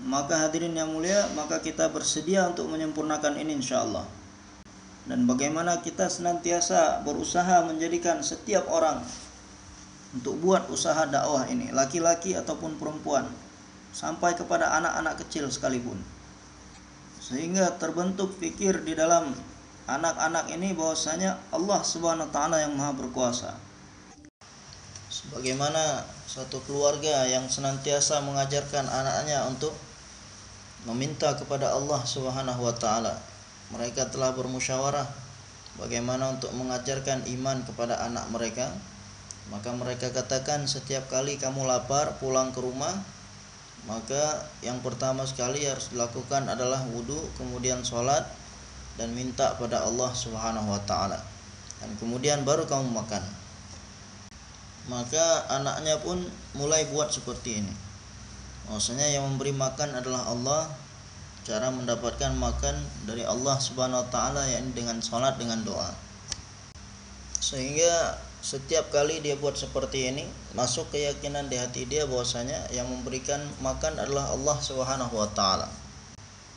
Maka hadirin yang mulia, maka kita bersedia untuk menyempurnakan ini insyaallah. Dan bagaimana kita senantiasa berusaha menjadikan setiap orang untuk buat usaha dakwah ini, laki-laki ataupun perempuan, sampai kepada anak-anak kecil sekalipun, sehingga terbentuk fikir di dalam anak-anak ini bahwasanya Allah Subhanahu wa taala yang Maha berkuasa. Sebagaimana satu keluarga yang senantiasa mengajarkan anaknya untuk meminta kepada Allah Subhanahu wa taala. Mereka telah bermusyawarah bagaimana untuk mengajarkan iman kepada anak mereka. Maka mereka katakan, setiap kali kamu lapar pulang ke rumah, maka yang pertama sekali harus dilakukan adalah wudu, kemudian sholat dan minta pada Allah Subhanahu wa taala, dan kemudian baru kamu makan. Maka anaknya pun mulai buat seperti ini. Maksudnya yang memberi makan adalah Allah. Cara mendapatkan makan dari Allah Subhanahu wa taala yakni dengan salat, dengan doa. Sehingga setiap kali dia buat seperti ini, masuk keyakinan di hati dia bahwasanya yang memberikan makan adalah Allah Subhanahu wa taala.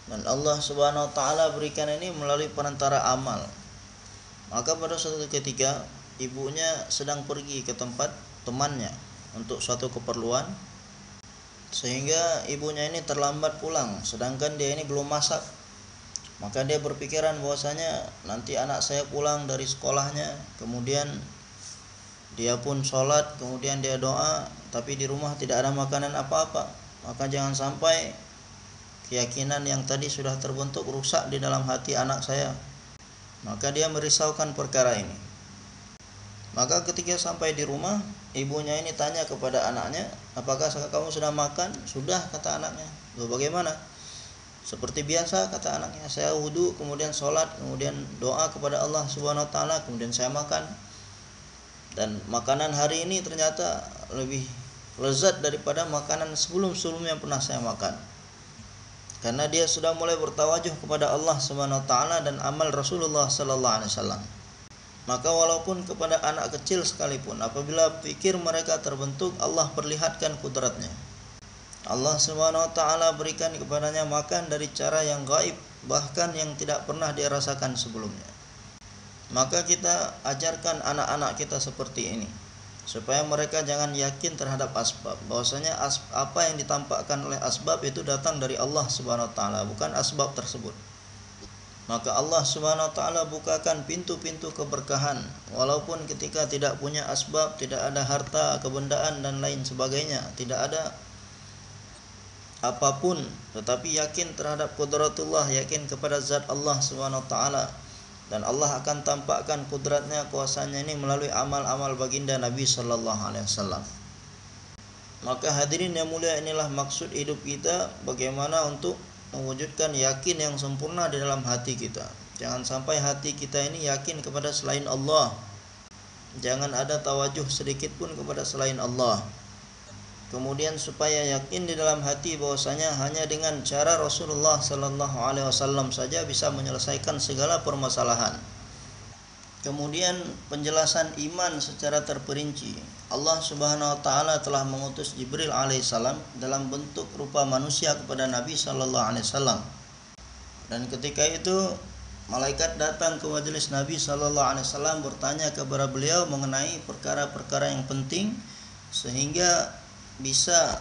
Dan Allah Subhanahu wa taala berikan ini melalui perantara amal. Maka pada suatu ketika ibunya sedang pergi ke tempat temannya untuk suatu keperluan, sehingga ibunya ini terlambat pulang sedangkan dia ini belum masak. Maka dia berpikiran bahwasanya nanti anak saya pulang dari sekolahnya, kemudian dia pun sholat, kemudian dia doa, tapi di rumah tidak ada makanan apa-apa. Maka jangan sampai keyakinan yang tadi sudah terbentuk rusak di dalam hati anak saya. Maka dia merisaukan perkara ini. Maka ketika sampai di rumah, ibunya ini tanya kepada anaknya, apakah kamu sudah makan? Sudah, kata anaknya. Loh, bagaimana? Seperti biasa, kata anaknya, saya wudhu, kemudian sholat, kemudian doa kepada Allah Subhanahu wa taala, kemudian saya makan. Dan makanan hari ini ternyata lebih lezat daripada makanan sebelum-sebelumnya yang pernah saya makan. Karena dia sudah mulai bertawajuh kepada Allah Subhanahu wa taala dan amal Rasulullah sallallahu alaihi wasallam. Maka walaupun kepada anak kecil sekalipun, apabila pikir mereka terbentuk, Allah perlihatkan kudratnya. Allah Subhanahu wa taala berikan kepadanya makan dari cara yang gaib, bahkan yang tidak pernah dia rasakan sebelumnya. Maka kita ajarkan anak-anak kita seperti ini, supaya mereka jangan yakin terhadap asbab, bahwasanya apa yang ditampakkan oleh asbab itu datang dari Allah Subhanahu wa taala, bukan asbab tersebut. Maka Allah Subhanahu wa taala bukakan pintu-pintu keberkahan, walaupun ketika tidak punya asbab, tidak ada harta, kebendaan dan lain sebagainya, tidak ada apapun, tetapi yakin terhadap qudratullah, yakin kepada zat Allah Subhanahu wa taala. Dan Allah akan tampakkan kudratnya, kuasanya ini melalui amal-amal baginda Nabi sallallahu alaihi wasallam. Maka hadirin yang mulia, inilah maksud hidup kita, bagaimana untuk mewujudkan yakin yang sempurna di dalam hati kita. Jangan sampai hati kita ini yakin kepada selain Allah. Jangan ada tawajuh sedikit pun kepada selain Allah. Kemudian supaya yakin di dalam hati bahwasanya hanya dengan cara Rasulullah sallallahu alaihi wasallam saja bisa menyelesaikan segala permasalahan. Kemudian penjelasan iman secara terperinci. Allah Subhanahu wa taala telah mengutus Jibril alaihissalam dalam bentuk rupa manusia kepada Nabi sallallahu alaihi wasallam. Dan ketika itu malaikat datang ke majelis Nabi sallallahu alaihi wasallam bertanya kepada beliau mengenai perkara-perkara yang penting sehingga bisa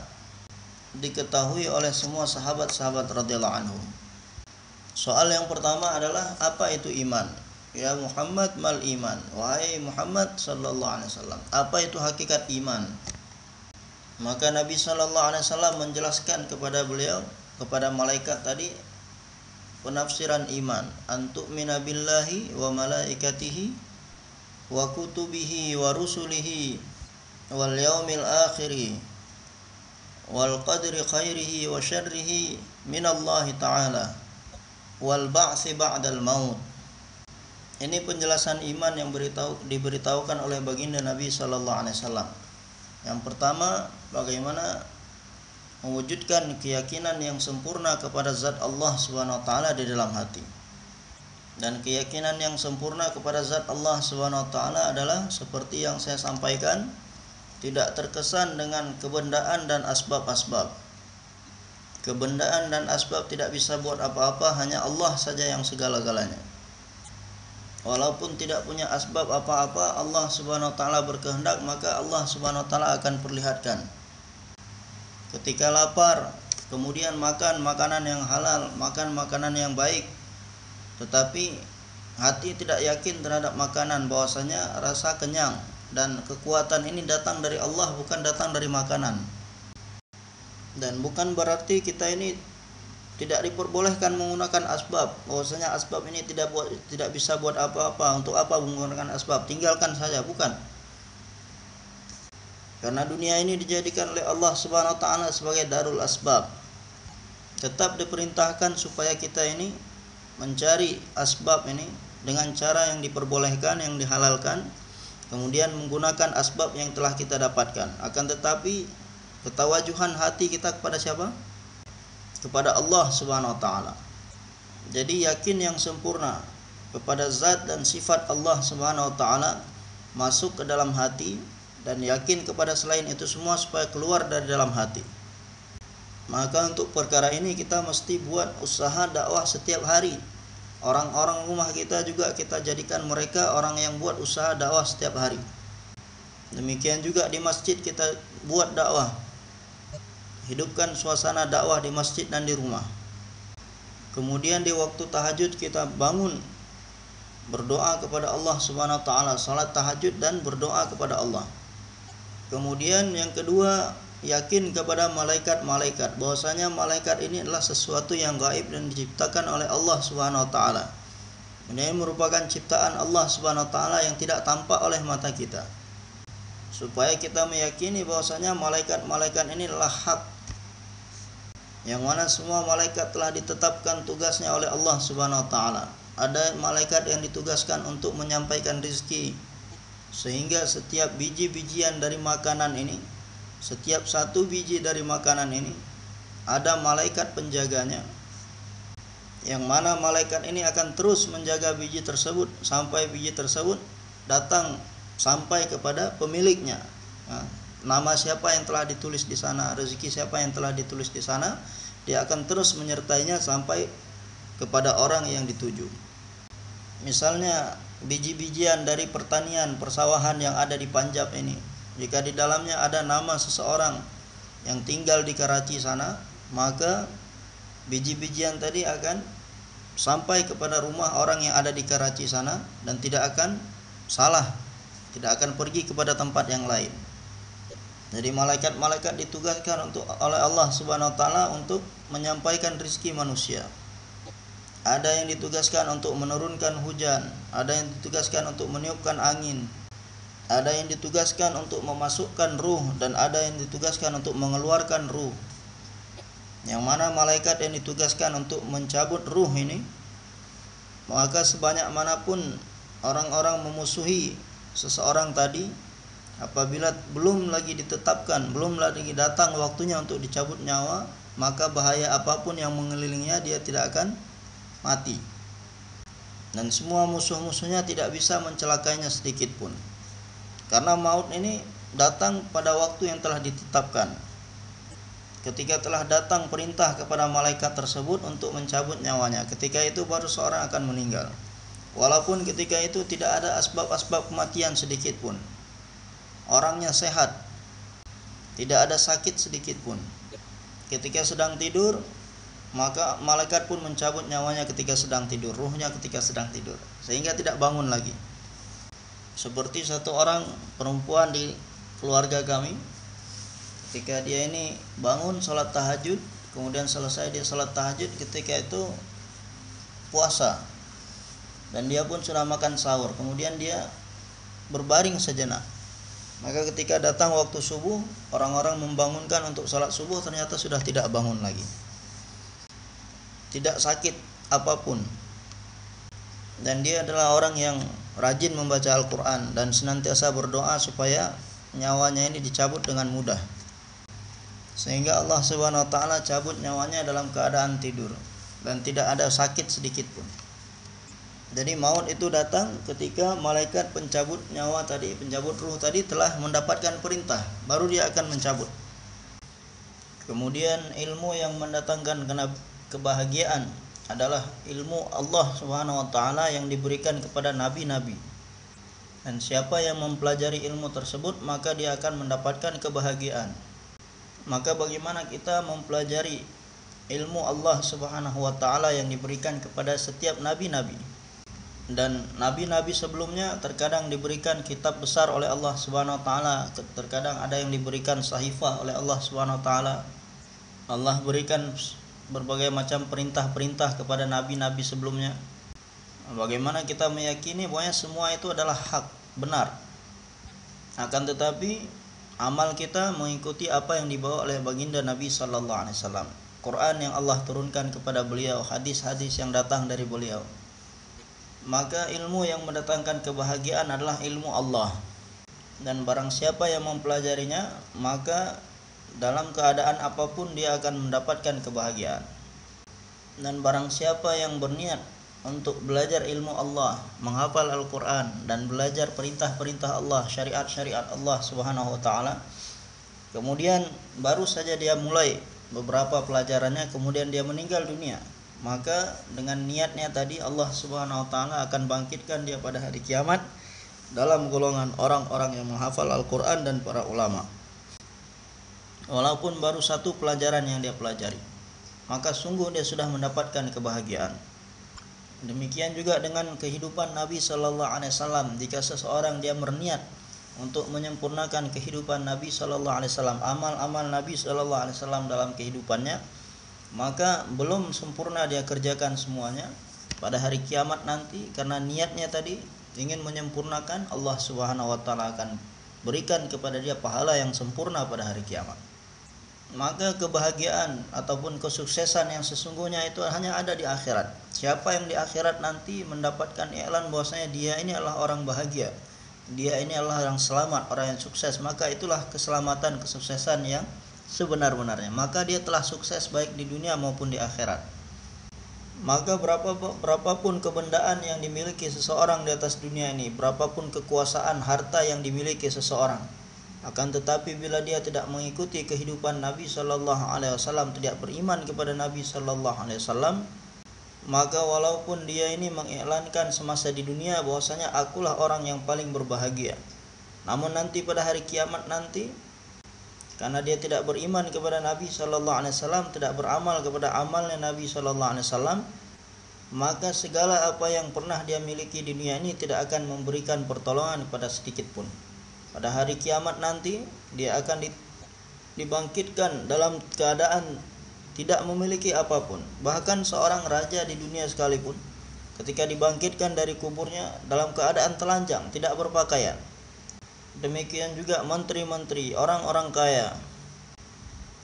diketahui oleh semua sahabat-sahabat radhiyallahu anhum. Soal yang pertama adalah apa itu iman? Ya Muhammad, mal iman? Wahai Muhammad sallallahu alaihi wasallam, apa itu hakikat iman? Maka Nabi sallallahu alaihi wasallam menjelaskan kepada beliau, kepada malaikat tadi, penafsiran iman. Antu'mina billahi wa malaikatihi wa kutubihi wa rusulihi wal yaumil akhiri wal qadri khairihi wa syarrihi minallahi ta'ala wal ba'si ba'dal maut. Ini penjelasan iman yang diberitahukan oleh baginda Nabi sallallahu alaihi wasallam. Yang pertama, bagaimana mewujudkan keyakinan yang sempurna kepada zat Allah Subhanahu wa taala di dalam hati. Dan keyakinan yang sempurna kepada zat Allah Subhanahu wa taala adalah seperti yang saya sampaikan, tidak terkesan dengan kebendaan dan asbab-asbab. Kebendaan dan asbab tidak bisa buat apa-apa, hanya Allah saja yang segala-galanya. Walaupun tidak punya asbab apa-apa, Allah Subhanahu wa taala berkehendak, maka Allah Subhanahu wa taala akan perlihatkan. Ketika lapar, kemudian makan makanan yang halal, makan makanan yang baik, tetapi hati tidak yakin terhadap makanan, bahwasanya rasa kenyang dan kekuatan ini datang dari Allah, bukan datang dari makanan. Dan bukan berarti kita ini tidak diperbolehkan menggunakan asbab, bahwasanya asbab ini tidak bisa buat apa-apa. Untuk apa menggunakan asbab? Tinggalkan saja, bukan. Karena dunia ini dijadikan oleh Allah Subhanahu wa taala sebagai darul asbab. Tetap diperintahkan supaya kita ini mencari asbab ini dengan cara yang diperbolehkan, yang dihalalkan, kemudian menggunakan asbab yang telah kita dapatkan. Akan tetapi ketawajuhan hati kita kepada siapa? Kepada Allah Subhanahu wa taala. Jadi yakin yang sempurna kepada zat dan sifat Allah Subhanahu wa taala masuk ke dalam hati, dan yakin kepada selain itu semua supaya keluar dari dalam hati. Maka untuk perkara ini kita mesti buat usaha dakwah setiap hari. Orang-orang rumah kita juga kita jadikan mereka orang yang buat usaha dakwah setiap hari. Demikian juga di masjid kita buat dakwah. Hidupkan suasana dakwah di masjid dan di rumah. Kemudian di waktu tahajud kita bangun berdoa kepada Allah Subhanahu wa taala, salat tahajud dan berdoa kepada Allah. Kemudian yang kedua, yakin kepada malaikat-malaikat, bahwasanya malaikat ini adalah sesuatu yang gaib dan diciptakan oleh Allah Subhanahu wa taala. Ini merupakan ciptaan Allah Subhanahu wa taala yang tidak tampak oleh mata kita. Supaya kita meyakini bahwasanya malaikat-malaikat ini adalah hak, yang mana semua malaikat telah ditetapkan tugasnya oleh Allah Subhanahu wa taala. Ada malaikat yang ditugaskan untuk menyampaikan rezeki, sehingga setiap biji-bijian dari makanan ini, setiap satu biji dari makanan ini ada malaikat penjaganya, yang mana malaikat ini akan terus menjaga biji tersebut sampai biji tersebut datang sampai kepada pemiliknya. Nama siapa yang telah ditulis di sana, rezeki siapa yang telah ditulis di sana, dia akan terus menyertainya sampai kepada orang yang dituju. Misalnya biji-bijian dari pertanian persawahan yang ada di Punjab ini, jika di dalamnya ada nama seseorang yang tinggal di Karachi sana, maka biji-bijian tadi akan sampai kepada rumah orang yang ada di Karachi sana dan tidak akan salah, tidak akan pergi kepada tempat yang lain. Jadi malaikat-malaikat ditugaskan oleh Allah Subhanahu wa taala untuk menyampaikan rezeki manusia. Ada yang ditugaskan untuk menurunkan hujan, ada yang ditugaskan untuk meniupkan angin, ada yang ditugaskan untuk memasukkan ruh, dan ada yang ditugaskan untuk mengeluarkan ruh. Yang mana malaikat yang ditugaskan untuk mencabut ruh ini, maka sebanyak manapun orang-orang memusuhi seseorang tadi, apabila belum lagi ditetapkan, belum lagi datang waktunya untuk dicabut nyawa, maka bahaya apapun yang mengelilinginya dia tidak akan mati. Dan semua musuh-musuhnya tidak bisa mencelakainya sedikit pun. Karena maut ini datang pada waktu yang telah ditetapkan. Ketika telah datang perintah kepada malaikat tersebut untuk mencabut nyawanya, ketika itu baru seorang akan meninggal. Walaupun ketika itu tidak ada asbab-asbab kematian sedikit pun. Orangnya sehat, tidak ada sakit sedikit pun. Ketika sedang tidur, maka malaikat pun mencabut nyawanya ketika sedang tidur, ruhnya ketika sedang tidur, sehingga tidak bangun lagi. Seperti satu orang perempuan di keluarga kami, ketika dia ini bangun sholat tahajud, kemudian selesai dia sholat tahajud, ketika itu puasa, dan dia pun sudah makan sahur, kemudian dia berbaring sejenak. Maka ketika datang waktu subuh, orang-orang membangunkan untuk sholat subuh, ternyata sudah tidak bangun lagi, tidak sakit apapun. Dan dia adalah orang yang rajin membaca Al-Quran dan senantiasa berdoa supaya nyawanya ini dicabut dengan mudah, sehingga Allah Subhanahu wa taala cabut nyawanya dalam keadaan tidur dan tidak ada sakit sedikit pun. Jadi maut itu datang ketika malaikat pencabut nyawa tadi, pencabut ruh tadi telah mendapatkan perintah, baru dia akan mencabut. Kemudian ilmu yang mendatangkan kebahagiaan adalah ilmu Allah Subhanahu wa taala yang diberikan kepada nabi-nabi. Dan siapa yang mempelajari ilmu tersebut, maka dia akan mendapatkan kebahagiaan. Maka bagaimana kita mempelajari ilmu Allah Subhanahu wa taala yang diberikan kepada setiap nabi-nabi? Dan nabi-nabi sebelumnya terkadang diberikan kitab besar oleh Allah Subhanahu wa taala, terkadang ada yang diberikan sahifah oleh Allah Subhanahu wa taala. Allah berikan berbagai macam perintah-perintah kepada nabi-nabi sebelumnya. Bagaimana kita meyakini bahwa semua itu adalah hak, benar. Akan tetapi amal kita mengikuti apa yang dibawa oleh baginda Nabi sallallahu alaihi wasallam. Quran yang Allah turunkan kepada beliau, hadis-hadis yang datang dari beliau. Maka ilmu yang mendatangkan kebahagiaan adalah ilmu Allah. Dan barang siapa yang mempelajarinya, maka dalam keadaan apapun dia akan mendapatkan kebahagiaan. Dan barang siapa yang berniat untuk belajar ilmu Allah, menghafal Al-Quran, dan belajar perintah-perintah Allah, syariat-syariat Allah Subhanahu wa Ta'ala. Kemudian baru saja dia mulai beberapa pelajarannya, kemudian dia meninggal dunia, maka dengan niatnya tadi Allah Subhanahu wa Ta'ala akan bangkitkan dia pada hari kiamat dalam golongan orang-orang yang menghafal Al-Quran dan para ulama. Walaupun baru satu pelajaran yang dia pelajari, maka sungguh dia sudah mendapatkan kebahagiaan. Demikian juga dengan kehidupan Nabi Sallallahu Alaihi Wasallam. Jika seseorang dia berniat untuk menyempurnakan kehidupan Nabi Sallallahu Alaihi Wasallam, amal-amal Nabi Sallallahu Alaihi Wasallam dalam kehidupannya, maka belum sempurna dia kerjakan semuanya pada hari kiamat nanti, karena niatnya tadi ingin menyempurnakan, Allah Subhanahu Wa Taala akan berikan kepada dia pahala yang sempurna pada hari kiamat. Maka kebahagiaan ataupun kesuksesan yang sesungguhnya itu hanya ada di akhirat. Siapa yang di akhirat nanti mendapatkan iklan bahwasanya dia ini adalah orang bahagia, dia ini adalah orang selamat, orang yang sukses, maka itulah keselamatan, kesuksesan yang sebenar-benarnya. Maka dia telah sukses baik di dunia maupun di akhirat. Maka berapapun kebendaan yang dimiliki seseorang di atas dunia ini, berapapun kekuasaan, harta yang dimiliki seseorang, akan tetapi bila dia tidak mengikuti kehidupan Nabi Sallallahu Alaihi Wasallam, tidak beriman kepada Nabi Sallallahu Alaihi Wasallam, maka walaupun dia ini mengiklankan semasa di dunia bahwasanya akulah orang yang paling berbahagia, namun nanti pada hari kiamat nanti, karena dia tidak beriman kepada Nabi Sallallahu Alaihi Wasallam, tidak beramal kepada amalnya Nabi Sallallahu Alaihi Wasallam, maka segala apa yang pernah dia miliki di dunia ini tidak akan memberikan pertolongan pada sedikit pun. Pada hari kiamat nanti dia akan dibangkitkan dalam keadaan tidak memiliki apapun. Bahkan seorang raja di dunia sekalipun, ketika dibangkitkan dari kuburnya dalam keadaan telanjang, tidak berpakaian. Demikian juga menteri-menteri, orang-orang kaya.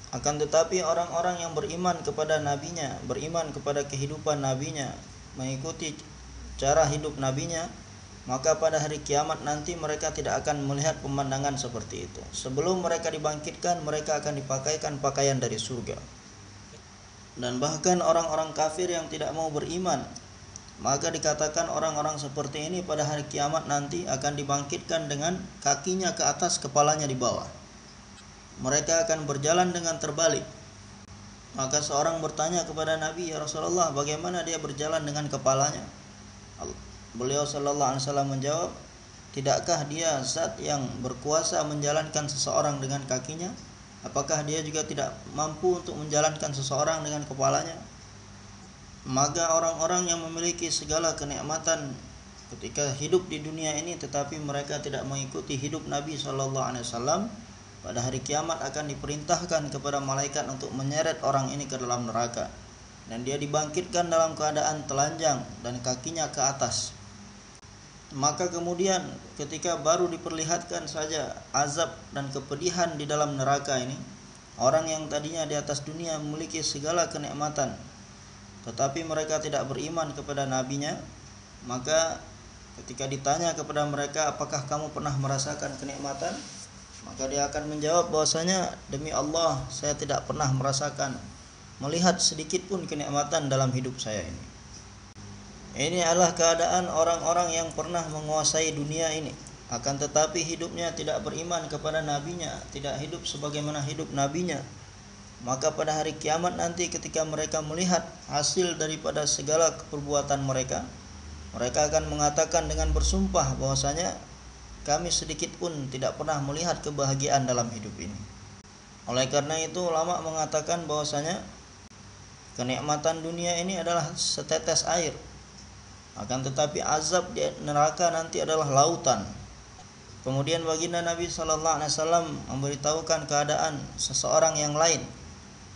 Akan tetapi orang-orang yang beriman kepada nabinya, beriman kepada kehidupan nabinya, mengikuti cara hidup nabinya, maka pada hari kiamat nanti mereka tidak akan melihat pemandangan seperti itu. Sebelum mereka dibangkitkan, mereka akan dipakaikan pakaian dari surga. Dan bahkan orang-orang kafir yang tidak mau beriman, maka dikatakan orang-orang seperti ini pada hari kiamat nanti akan dibangkitkan dengan kakinya ke atas, kepalanya di bawah. Mereka akan berjalan dengan terbalik. Maka seorang bertanya kepada Nabi, "Ya Rasulullah, bagaimana dia berjalan dengan kepalanya?" Beliau Sallallahu Alaihi Wasallam menjawab, "Tidakkah dia zat yang berkuasa menjalankan seseorang dengan kakinya? Apakah dia juga tidak mampu untuk menjalankan seseorang dengan kepalanya?" Maka orang-orang yang memiliki segala kenikmatan ketika hidup di dunia ini, tetapi mereka tidak mengikuti hidup Nabi Sallallahu Alaihi Wasallam, pada hari kiamat akan diperintahkan kepada malaikat untuk menyeret orang ini ke dalam neraka, dan dia dibangkitkan dalam keadaan telanjang dan kakinya ke atas. Maka kemudian ketika baru diperlihatkan saja azab dan kepedihan di dalam neraka ini, orang yang tadinya di atas dunia memiliki segala kenikmatan, tetapi mereka tidak beriman kepada nabinya, maka ketika ditanya kepada mereka, "Apakah kamu pernah merasakan kenikmatan?" Maka dia akan menjawab bahwasanya, "Demi Allah, saya tidak pernah merasakan, melihat sedikit pun kenikmatan dalam hidup saya ini." Ini adalah keadaan orang-orang yang pernah menguasai dunia ini, akan tetapi hidupnya tidak beriman kepada nabinya, tidak hidup sebagaimana hidup nabinya. Maka pada hari kiamat nanti ketika mereka melihat hasil daripada segala perbuatan mereka, mereka akan mengatakan dengan bersumpah bahwasanya kami sedikit pun tidak pernah melihat kebahagiaan dalam hidup ini. Oleh karena itu ulama mengatakan bahwasanya kenikmatan dunia ini adalah setetes air, akan tetapi azab di neraka nanti adalah lautan. Kemudian baginda Nabi Sallallahu Alaihi Wasallam memberitahukan keadaan seseorang yang lain,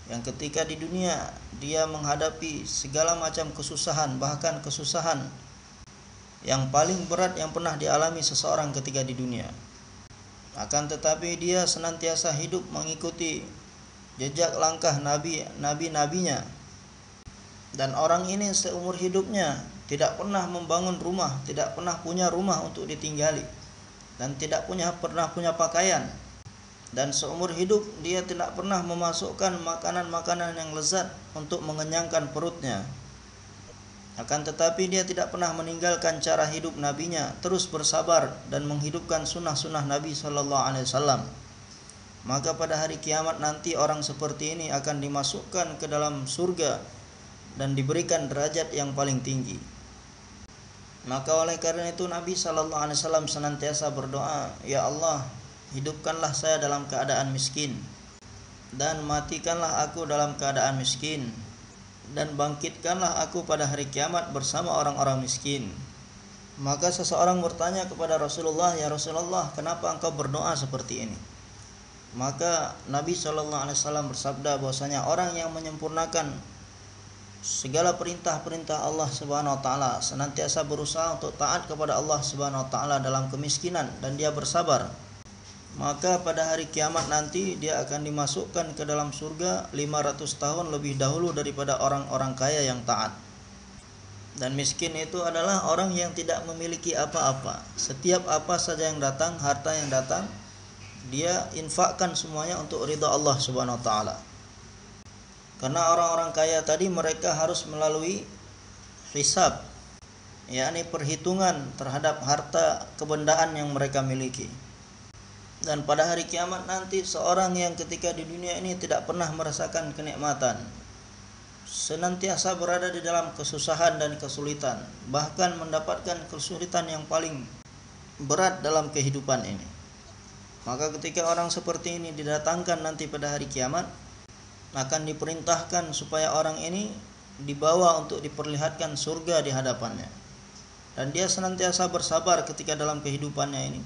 yang ketika di dunia dia menghadapi segala macam kesusahan, bahkan kesusahan yang paling berat yang pernah dialami seseorang ketika di dunia. Akan tetapi dia senantiasa hidup mengikuti jejak langkah nabinya. Dan orang ini seumur hidupnya tidak pernah membangun rumah, tidak pernah punya rumah untuk ditinggali, dan tidak pernah punya pakaian. Dan seumur hidup dia tidak pernah memasukkan makanan-makanan yang lezat untuk mengenyangkan perutnya. Akan tetapi dia tidak pernah meninggalkan cara hidup nabinya, terus bersabar dan menghidupkan sunnah-sunnah Nabi sallallahu alaihi wasallam. Maka pada hari kiamat nanti orang seperti ini akan dimasukkan ke dalam surga dan diberikan derajat yang paling tinggi. Maka oleh karena itu Nabi sallallahu alaihi wasallam senantiasa berdoa, "Ya Allah, hidupkanlah saya dalam keadaan miskin dan matikanlah aku dalam keadaan miskin, dan bangkitkanlah aku pada hari kiamat bersama orang-orang miskin." Maka seseorang bertanya kepada Rasulullah, "Ya Rasulullah, kenapa engkau berdoa seperti ini?" Maka Nabi SAW bersabda bahwasanya orang yang menyempurnakan segala perintah-perintah Allah Subhanahu wa taala, senantiasa berusaha untuk taat kepada Allah Subhanahu wa taala dalam kemiskinan dan dia bersabar, maka pada hari kiamat nanti dia akan dimasukkan ke dalam surga 500 tahun lebih dahulu daripada orang-orang kaya yang taat. Dan miskin itu adalah orang yang tidak memiliki apa-apa. Setiap apa saja yang datang, harta yang datang, dia infakkan semuanya untuk ridha Allah Subhanahu wa taala. Karena orang-orang kaya tadi mereka harus melalui hisab, yakni perhitungan terhadap harta kebendaan yang mereka miliki. Dan pada hari kiamat nanti seorang yang ketika di dunia ini tidak pernah merasakan kenikmatan, senantiasa berada di dalam kesusahan dan kesulitan, bahkan mendapatkan kesulitan yang paling berat dalam kehidupan ini. Maka ketika orang seperti ini didatangkan nanti pada hari kiamat, akan diperintahkan supaya orang ini dibawa untuk diperlihatkan surga di hadapannya. Dan dia senantiasa bersabar ketika dalam kehidupannya ini,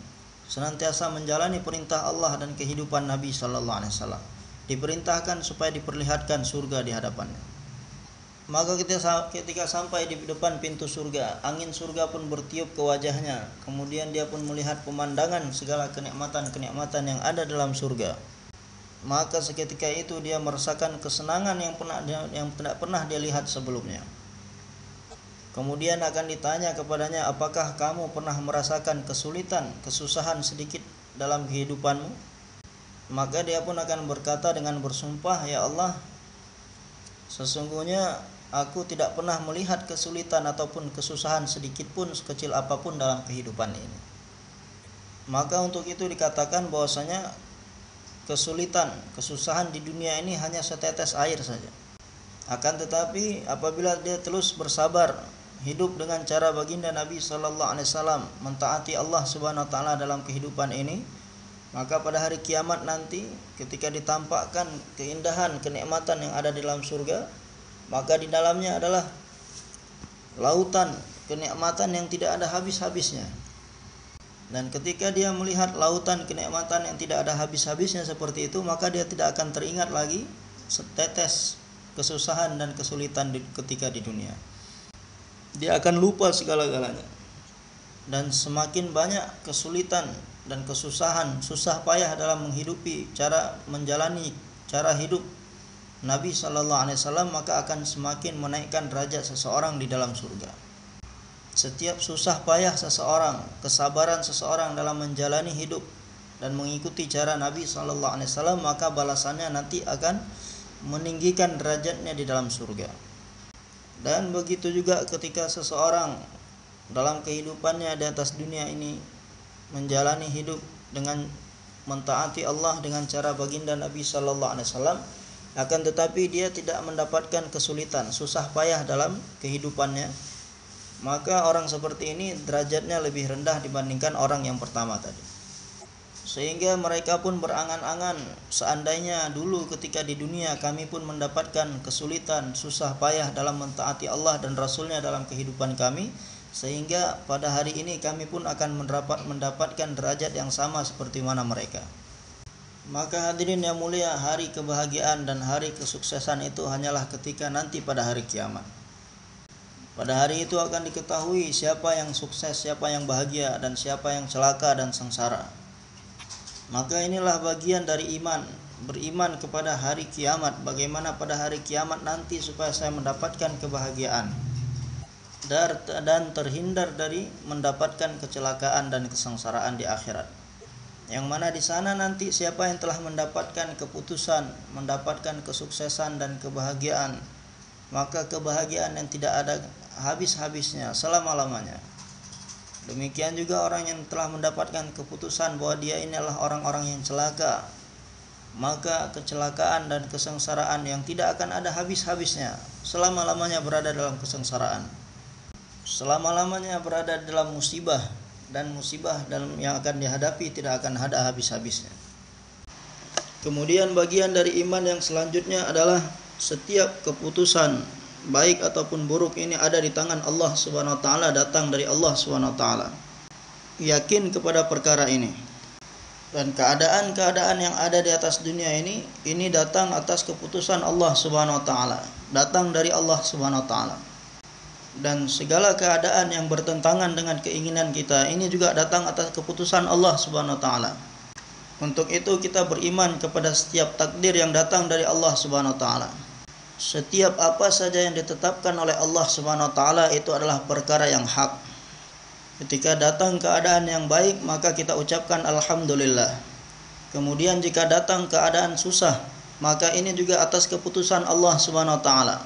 senantiasa menjalani perintah Allah dan kehidupan Nabi sallallahu alaihi wasallam. Diperintahkan supaya diperlihatkan surga di hadapannya. Maka ketika sampai di depan pintu surga, angin surga pun bertiup ke wajahnya. Kemudian dia pun melihat pemandangan segala kenikmatan-kenikmatan yang ada dalam surga. Maka seketika itu dia merasakan kesenangan yang tidak pernah dia lihat sebelumnya. Kemudian akan ditanya kepadanya, "Apakah kamu pernah merasakan kesulitan, kesusahan sedikit dalam kehidupanmu?" Maka dia pun akan berkata dengan bersumpah, "Ya Allah, sesungguhnya aku tidak pernah melihat kesulitan ataupun kesusahan sedikit pun sekecil apapun dalam kehidupan ini." Maka untuk itu dikatakan bahwasanya kesulitan, kesusahan di dunia ini hanya setetes air saja. Akan tetapi apabila dia terus bersabar, hidup dengan cara baginda Nabi sallallahu alaihi wasallam, mentaati Allah Subhanahu wa taala dalam kehidupan ini, maka pada hari kiamat nanti ketika ditampakkan keindahan, kenikmatan yang ada di dalam surga, maka di dalamnya adalah lautan kenikmatan yang tidak ada habis-habisnya. Dan ketika dia melihat lautan kenikmatan yang tidak ada habis-habisnya seperti itu, maka dia tidak akan teringat lagi setetes kesusahan dan kesulitan ketika di dunia. Dia akan lupa segala-galanya. Dan semakin banyak kesulitan dan kesusahan, susah payah dalam menghidupi, cara menjalani cara hidup Nabi sallallahu alaihi wasallam, maka akan semakin menaikkan derajat seseorang di dalam surga. Setiap susah payah seseorang, kesabaran seseorang dalam menjalani hidup dan mengikuti cara Nabi sallallahu alaihi wasallam, maka balasannya nanti akan meninggikan derajatnya di dalam surga. Dan begitu juga ketika seseorang dalam kehidupannya di atas dunia ini menjalani hidup dengan mentaati Allah dengan cara baginda Nabi sallallahu alaihi wasallam, akan tetapi dia tidak mendapatkan kesulitan, susah payah dalam kehidupannya, maka orang seperti ini derajatnya lebih rendah dibandingkan orang yang pertama tadi. Sehingga mereka pun berangan-angan, seandainya dulu ketika di dunia kami pun mendapatkan kesulitan, susah payah dalam mentaati Allah dan Rasulnya dalam kehidupan kami, sehingga pada hari ini kami pun akan mendapatkan derajat yang sama seperti mana mereka. Maka hadirin yang mulia, hari kebahagiaan dan hari kesuksesan itu hanyalah ketika nanti pada hari kiamat. Pada hari itu akan diketahui siapa yang sukses, siapa yang bahagia, dan siapa yang celaka dan sengsara. Maka inilah bagian dari iman, beriman kepada hari kiamat, bagaimana pada hari kiamat nanti supaya saya mendapatkan kebahagiaan dan terhindar dari mendapatkan kecelakaan dan kesengsaraan di akhirat. Yang mana di sana nanti siapa yang telah mendapatkan keputusan, mendapatkan kesuksesan dan kebahagiaan, maka kebahagiaan yang tidak ada habis-habisnya, selama-lamanya. Demikian juga orang yang telah mendapatkan keputusan bahwa dia ini adalah orang-orang yang celaka, maka kecelakaan dan kesengsaraan yang tidak akan ada habis-habisnya, selama-lamanya berada dalam kesengsaraan, selama-lamanya berada dalam musibah, dan musibah dalam yang akan dihadapi tidak akan ada habis-habisnya. Kemudian bagian dari iman yang selanjutnya adalah setiap keputusan baik ataupun buruk ini ada di tangan Allah Subhanahu wa taala, datang dari Allah Subhanahu wa taala. Yakin kepada perkara ini. Dan keadaan-keadaan yang ada di atas dunia ini datang atas keputusan Allah Subhanahu wa taala, datang dari Allah Subhanahu wa taala. Dan segala keadaan yang bertentangan dengan keinginan kita ini juga datang atas keputusan Allah Subhanahu wa taala. Untuk itu kita beriman kepada setiap takdir yang datang dari Allah Subhanahu wa taala. Setiap apa saja yang ditetapkan oleh Allah Subhanahu wa taala itu adalah perkara yang hak. Ketika datang keadaan yang baik, maka kita ucapkan alhamdulillah. Kemudian jika datang keadaan susah, maka ini juga atas keputusan Allah Subhanahu wa taala.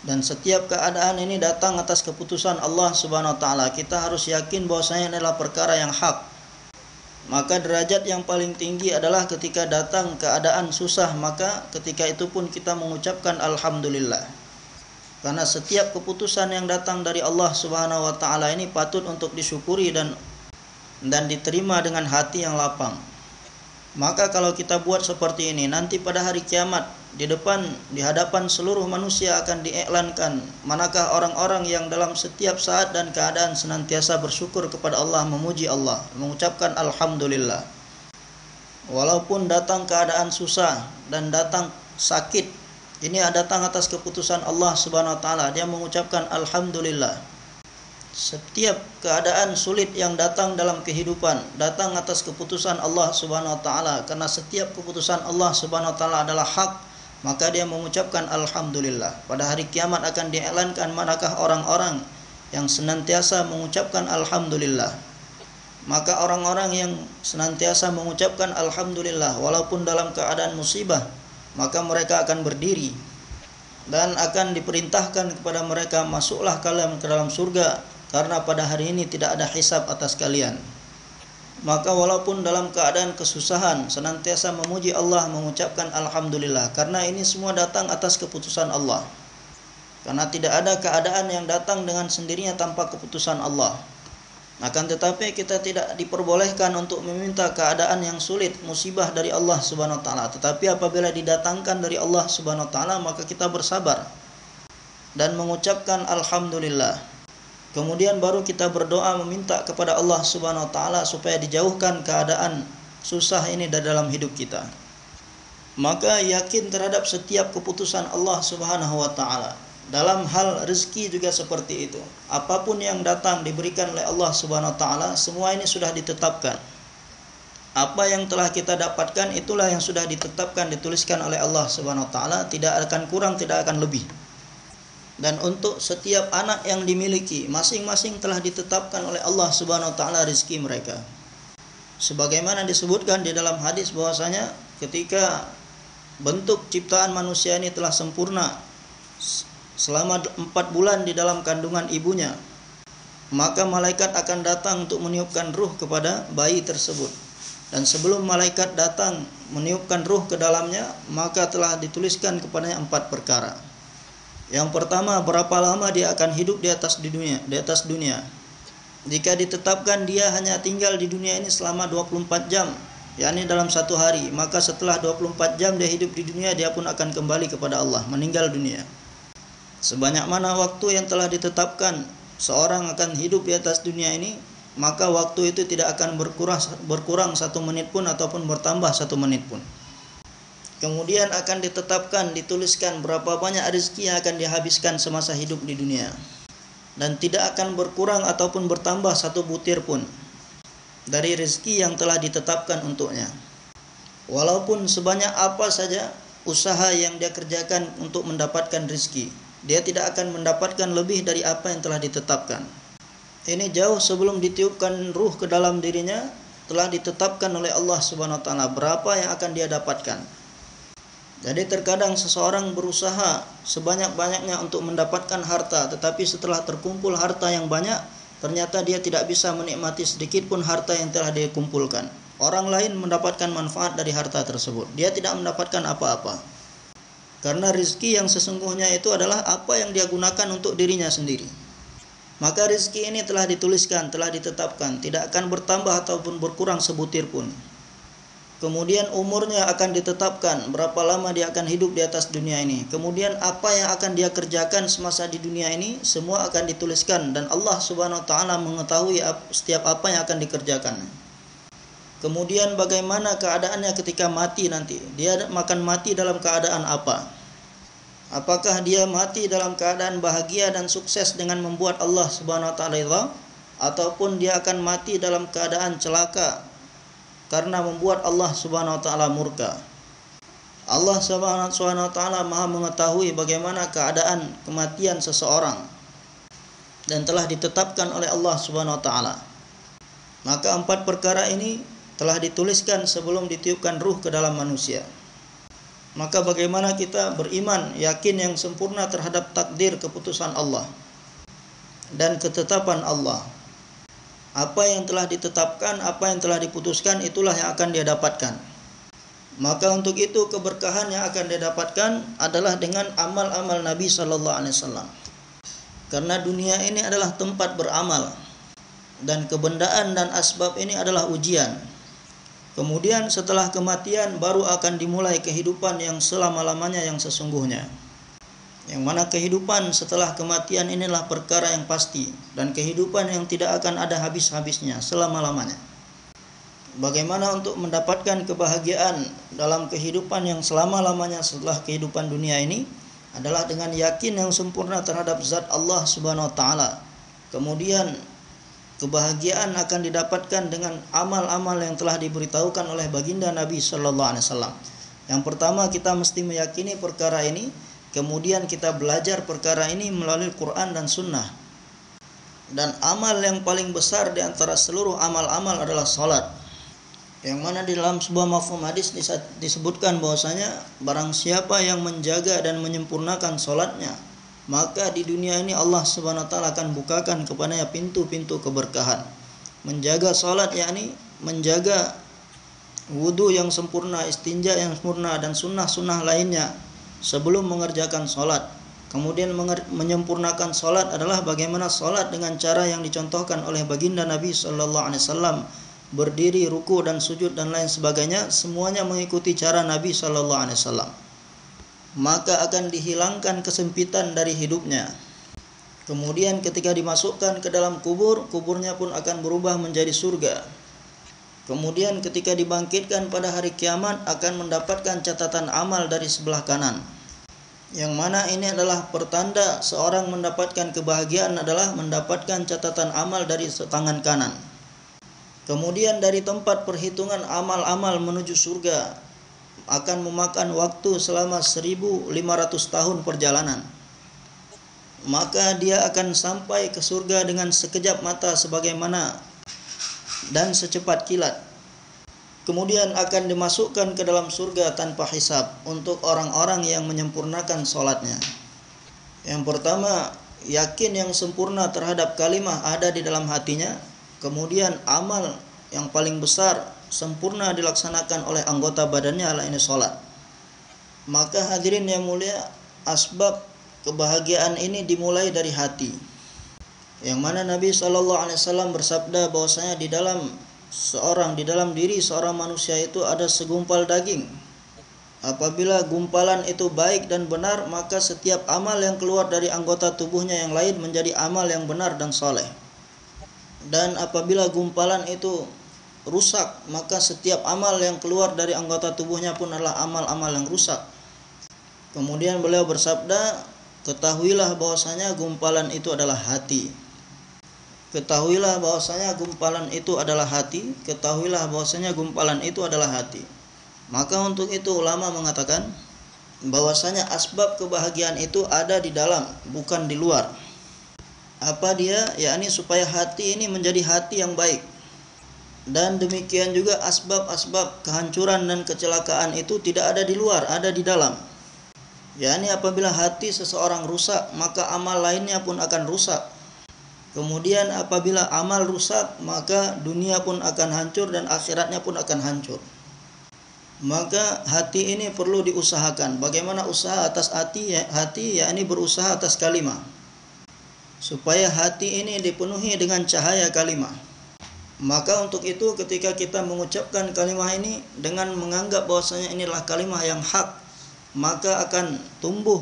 Dan setiap keadaan ini datang atas keputusan Allah Subhanahu wa taala. Kita harus yakin bahwasanya ini adalah perkara yang hak. Maka derajat yang paling tinggi adalah ketika datang keadaan susah, maka ketika itu pun kita mengucapkan alhamdulillah. Karena setiap keputusan yang datang dari Allah Subhanahu wa taala ini patut untuk disyukuri dan diterima dengan hati yang lapang. Maka kalau kita buat seperti ini, nanti pada hari kiamat di hadapan seluruh manusia akan diiklankan manakah orang-orang yang dalam setiap saat dan keadaan senantiasa bersyukur kepada Allah, memuji Allah, mengucapkan alhamdulillah. Walaupun datang keadaan susah dan datang sakit, ini datang atas keputusan Allah Subhanahu wa taala, dia mengucapkan alhamdulillah. Setiap keadaan sulit yang datang dalam kehidupan datang atas keputusan Allah Subhanahu wa taala, karena setiap keputusan Allah Subhanahu wa taala adalah hak, maka dia mengucapkan alhamdulillah. Pada hari kiamat akan diiklankan manakah orang-orang yang senantiasa mengucapkan alhamdulillah. Maka orang-orang yang senantiasa mengucapkan alhamdulillah walaupun dalam keadaan musibah, maka mereka akan berdiri dan akan diperintahkan kepada mereka, masuklah kalian ke dalam surga, karena pada hari ini tidak ada hisab atas kalian. Maka walaupun dalam keadaan kesusahan, senantiasa memuji Allah, mengucapkan alhamdulillah, karena ini semua datang atas keputusan Allah. Karena tidak ada keadaan yang datang dengan sendirinya tanpa keputusan Allah. Akan tetapi kita tidak diperbolehkan untuk meminta keadaan yang sulit, musibah dari Allah Subhanahu wa taala. Tetapi apabila didatangkan dari Allah Subhanahu wa taala, maka kita bersabar dan mengucapkan alhamdulillah. Kemudian baru kita berdoa meminta kepada Allah Subhanahu wa taala supaya dijauhkan keadaan susah ini dari dalam hidup kita. Maka yakin terhadap setiap keputusan Allah Subhanahu wa taala. Dalam hal rezeki juga seperti itu. Apapun yang datang diberikan oleh Allah Subhanahu wa taala, semua ini sudah ditetapkan. Apa yang telah kita dapatkan itulah yang sudah ditetapkan, dituliskan oleh Allah Subhanahu wa taala, tidak akan kurang, tidak akan lebih. Dan untuk setiap anak yang dimiliki, masing-masing telah ditetapkan oleh Allah Subhanahu wa taala rezeki mereka. Sebagaimana disebutkan di dalam hadis bahwasanya ketika bentuk ciptaan manusia ini telah sempurna selama 4 bulan di dalam kandungan ibunya, maka malaikat akan datang untuk meniupkan ruh kepada bayi tersebut. Dan sebelum malaikat datang meniupkan ruh ke dalamnya, maka telah dituliskan kepadanya 4 perkara. Yang pertama, berapa lama dia akan hidup di atas dunia. Jika ditetapkan dia hanya tinggal di dunia ini selama 24 jam, yakni dalam 1 hari, maka setelah 24 jam dia hidup di dunia, dia pun akan kembali kepada Allah, meninggal dunia. Sebanyak mana waktu yang telah ditetapkan seorang akan hidup di atas dunia ini, maka waktu itu tidak akan berkurang 1 menit pun ataupun bertambah 1 menit pun. Kemudian akan ditetapkan, dituliskan berapa banyak rezeki yang akan dihabiskan semasa hidup di dunia. Dan tidak akan berkurang ataupun bertambah 1 butir pun dari rezeki yang telah ditetapkan untuknya. Walaupun sebanyak apa saja usaha yang dia kerjakan untuk mendapatkan rezeki, dia tidak akan mendapatkan lebih dari apa yang telah ditetapkan. Ini jauh sebelum ditiupkan ruh ke dalam dirinya, telah ditetapkan oleh Allah Subhanahu wa taala berapa yang akan dia dapatkan. Jadi terkadang seseorang berusaha sebanyak-banyaknya untuk mendapatkan harta, tetapi setelah terkumpul harta yang banyak, ternyata dia tidak bisa menikmati sedikit pun harta yang telah dia kumpulkan. Orang lain mendapatkan manfaat dari harta tersebut, dia tidak mendapatkan apa-apa. Karena rezeki yang sesungguhnya itu adalah apa yang dia gunakan untuk dirinya sendiri. Maka rezeki ini telah dituliskan, telah ditetapkan, tidak akan bertambah ataupun berkurang sebutir pun. Kemudian umurnya akan ditetapkan, berapa lama dia akan hidup di atas dunia ini. Kemudian apa yang akan dia kerjakan semasa di dunia ini, semua akan dituliskan. Dan Allah subhanahu wa ta'ala mengetahui setiap apa yang akan dikerjakan. Kemudian bagaimana keadaannya ketika mati nanti. Dia akan mati dalam keadaan apa? Apakah dia mati dalam keadaan bahagia dan sukses dengan membuat Allah subhanahu wa ta'ala ridha? Ataupun dia akan mati dalam keadaan celaka karena membuat Allah subhanahu wa ta'ala murka. Allah subhanahu wa ta'ala maha mengetahui bagaimana keadaan kematian seseorang dan telah ditetapkan oleh Allah subhanahu wa ta'ala. Maka 4 perkara ini telah dituliskan sebelum ditiupkan ruh ke dalam manusia. Maka bagaimana kita beriman, yakin yang sempurna terhadap takdir keputusan Allah dan ketetapan Allah. Apa yang telah ditetapkan, apa yang telah diputuskan, itulah yang akan dia dapatkan. Maka untuk itu keberkahan yang akan dia dapatkan adalah dengan amal-amal Nabi sallallahu alaihi wasallam. Karena dunia ini adalah tempat beramal dan kebendaan dan asbab ini adalah ujian. Kemudian setelah kematian baru akan dimulai kehidupan yang selama-lamanya yang sesungguhnya. Yang mana kehidupan setelah kematian inilah perkara yang pasti dan kehidupan yang tidak akan ada habis-habisnya selama-lamanya. Bagaimana untuk mendapatkan kebahagiaan dalam kehidupan yang selama-lamanya setelah kehidupan dunia ini adalah dengan yakin yang sempurna terhadap zat Allah subhanahu wa ta'ala. Kemudian kebahagiaan akan didapatkan dengan amal-amal yang telah diberitahukan oleh baginda Nabi sallallahu alaihi wasallam. Yang pertama, kita mesti meyakini perkara ini, kemudian kita belajar perkara ini melalui Quran dan Sunnah. Dan amal yang paling besar di antara seluruh amal-amal adalah salat. Yang mana di dalam sebuah mafhum hadis disebutkan bahwasanya barang siapa yang menjaga dan menyempurnakan salatnya, maka di dunia ini Allah subhanahu wa ta'ala akan bukakan kepadanya pintu-pintu keberkahan. Menjaga salat yakni menjaga wudu yang sempurna, istinja yang sempurna, dan sunnah-sunnah lainnya sebelum mengerjakan salat. Kemudian menyempurnakan salat adalah bagaimana salat dengan cara yang dicontohkan oleh baginda Nabi sallallahu alaihi wasallam, berdiri, ruku dan sujud dan lain sebagainya, semuanya mengikuti cara Nabi sallallahu alaihi wasallam. Maka akan dihilangkan kesempitan dari hidupnya. Kemudian ketika dimasukkan ke dalam kubur, kuburnya pun akan berubah menjadi surga. Kemudian ketika dibangkitkan pada hari kiamat akan mendapatkan catatan amal dari sebelah kanan. Yang mana ini adalah pertanda seorang mendapatkan kebahagiaan adalah mendapatkan catatan amal dari tangan kanan. Kemudian dari tempat perhitungan amal-amal menuju surga akan memakan waktu selama 1500 tahun perjalanan. Maka dia akan sampai ke surga dengan sekejap mata sebagaimana dan secepat kilat. Kemudian akan dimasukkan ke dalam surga tanpa hisab untuk orang-orang yang menyempurnakan salatnya. Yang pertama, yakin yang sempurna terhadap kalimah ada di dalam hatinya. Kemudian amal yang paling besar sempurna dilaksanakan oleh anggota badannya adalah ini salat. Maka hadirin yang mulia, asbab kebahagiaan ini dimulai dari hati. Yang mana Nabi SAW bersabda bahwasanya di dalam diri seorang manusia itu ada segumpal daging. Apabila gumpalan itu baik dan benar, maka setiap amal yang keluar dari anggota tubuhnya yang lain menjadi amal yang benar dan saleh. Dan apabila gumpalan itu rusak, maka setiap amal yang keluar dari anggota tubuhnya pun adalah amal-amal yang rusak. Kemudian beliau bersabda, ketahuilah bahwasanya gumpalan itu adalah hati. Ketahuilah bahwasanya gumpalan itu adalah hati. Ketahuilah bahwasanya gumpalan itu adalah hati. Maka untuk itu ulama mengatakan bahwasanya asbab kebahagiaan itu ada di dalam, bukan di luar. Apa dia? Yakni supaya hati ini menjadi hati yang baik. Dan demikian juga asbab-asbab kehancuran dan kecelakaan itu tidak ada di luar, ada di dalam. yakni apabila hati seseorang rusak, maka amal lainnya pun akan rusak. Kemudian apabila amal rusak, maka dunia pun akan hancur dan akhiratnya pun akan hancur. Maka hati ini perlu diusahakan. Bagaimana usaha atas hati? Hati yakni berusaha atas kalimah, supaya hati ini dipenuhi dengan cahaya kalimah. Maka untuk itu ketika kita mengucapkan kalimah ini dengan menganggap bahwasanya inilah kalimah yang hak, maka akan tumbuh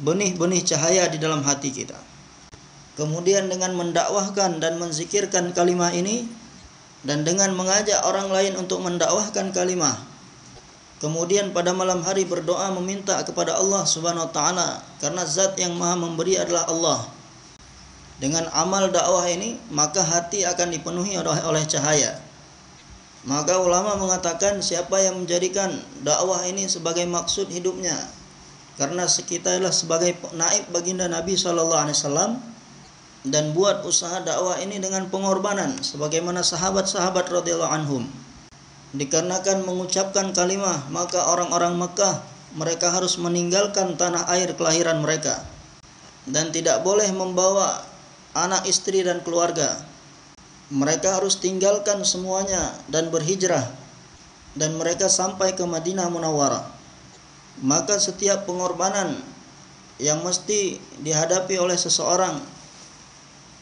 benih-benih cahaya di dalam hati kita. Kemudian dengan mendakwahkan dan menzikirkan kalimah ini, dan dengan mengajak orang lain untuk mendakwahkan kalimah. Kemudian pada malam hari berdoa meminta kepada Allah Subhanahu wa taala, karena zat yang Maha memberi adalah Allah. Dengan amal dakwah ini, maka hati akan dipenuhi oleh cahaya. Maka ulama mengatakan siapa yang menjadikan dakwah ini sebagai maksud hidupnya, karena kita adalah sebagai naib baginda Nabi SAW, dan buat usaha dakwah ini dengan pengorbanan sebagaimana sahabat-sahabat radhiyallahu anhum. Dikarenakan mengucapkan kalimah, maka orang-orang Mekah mereka harus meninggalkan tanah air kelahiran mereka dan tidak boleh membawa anak, istri dan keluarga. Mereka harus tinggalkan semuanya dan berhijrah, dan mereka sampai ke Madinah Munawwarah. Maka setiap pengorbanan yang mesti dihadapi oleh seseorang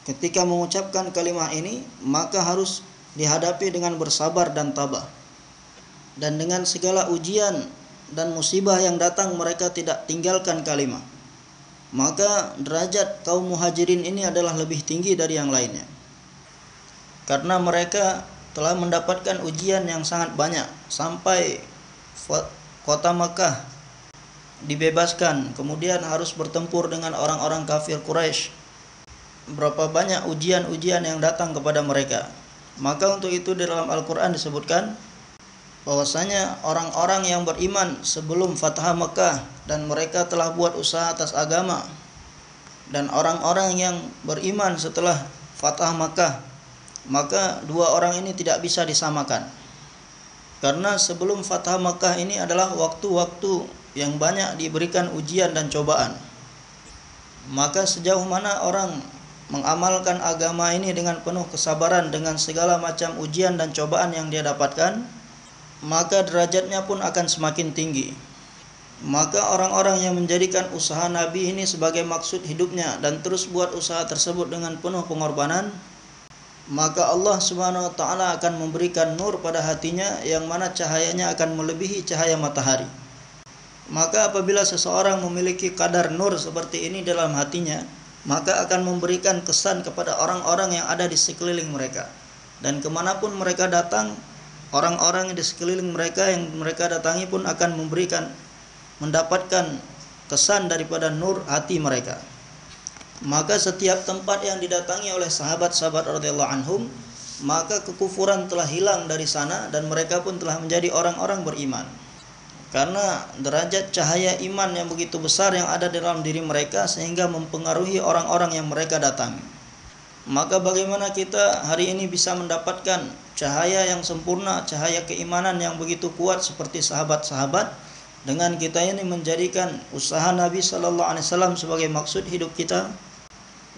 ketika mengucapkan kalimah ini, maka harus dihadapi dengan bersabar dan tabah. Dan dengan segala ujian dan musibah yang datang, mereka tidak tinggalkan kalimah. Maka derajat kaum muhajirin ini adalah lebih tinggi dari yang lainnya, karena mereka telah mendapatkan ujian yang sangat banyak, sampai kota Makkah dibebaskan, kemudian harus bertempur dengan orang-orang kafir Quraisy. Berapa banyak ujian-ujian yang datang kepada mereka. Maka untuk itu di dalam Al-Quran disebutkan bahwasanya orang-orang yang beriman sebelum Fathah Makkah dan mereka telah buat usaha atas agama, dan orang-orang yang beriman setelah Fathah Makkah, maka dua orang ini tidak bisa disamakan. Karena sebelum Fathah Makkah ini adalah waktu-waktu yang banyak diberikan ujian dan cobaan. Maka sejauh mana orang mengamalkan agama ini dengan penuh kesabaran dengan segala macam ujian dan cobaan yang dia dapatkan, maka derajatnya pun akan semakin tinggi. Maka orang-orang yang menjadikan usaha Nabi ini sebagai maksud hidupnya dan terus buat usaha tersebut dengan penuh pengorbanan, maka Allah Subhanahu wa taala akan memberikan nur pada hatinya yang mana cahayanya akan melebihi cahaya matahari. Maka apabila seseorang memiliki kadar nur seperti ini dalam hatinya, maka akan memberikan kesan kepada orang-orang yang ada di sekeliling mereka. Dan kemanapun mereka datang, orang-orang di sekeliling mereka yang mereka datangi pun akan mendapatkan kesan daripada nur hati mereka. Maka setiap tempat yang didatangi oleh sahabat-sahabat radhiyallahu anhum, maka kekufuran telah hilang dari sana dan mereka pun telah menjadi orang-orang beriman. Karena derajat cahaya iman yang begitu besar yang ada dalam diri mereka sehingga mempengaruhi orang-orang yang mereka datangi. Maka bagaimana kita hari ini bisa mendapatkan cahaya yang sempurna, cahaya keimanan yang begitu kuat seperti sahabat-sahabat, dengan kita ini menjadikan usaha Nabi sallallahu alaihi wasallam sebagai maksud hidup kita,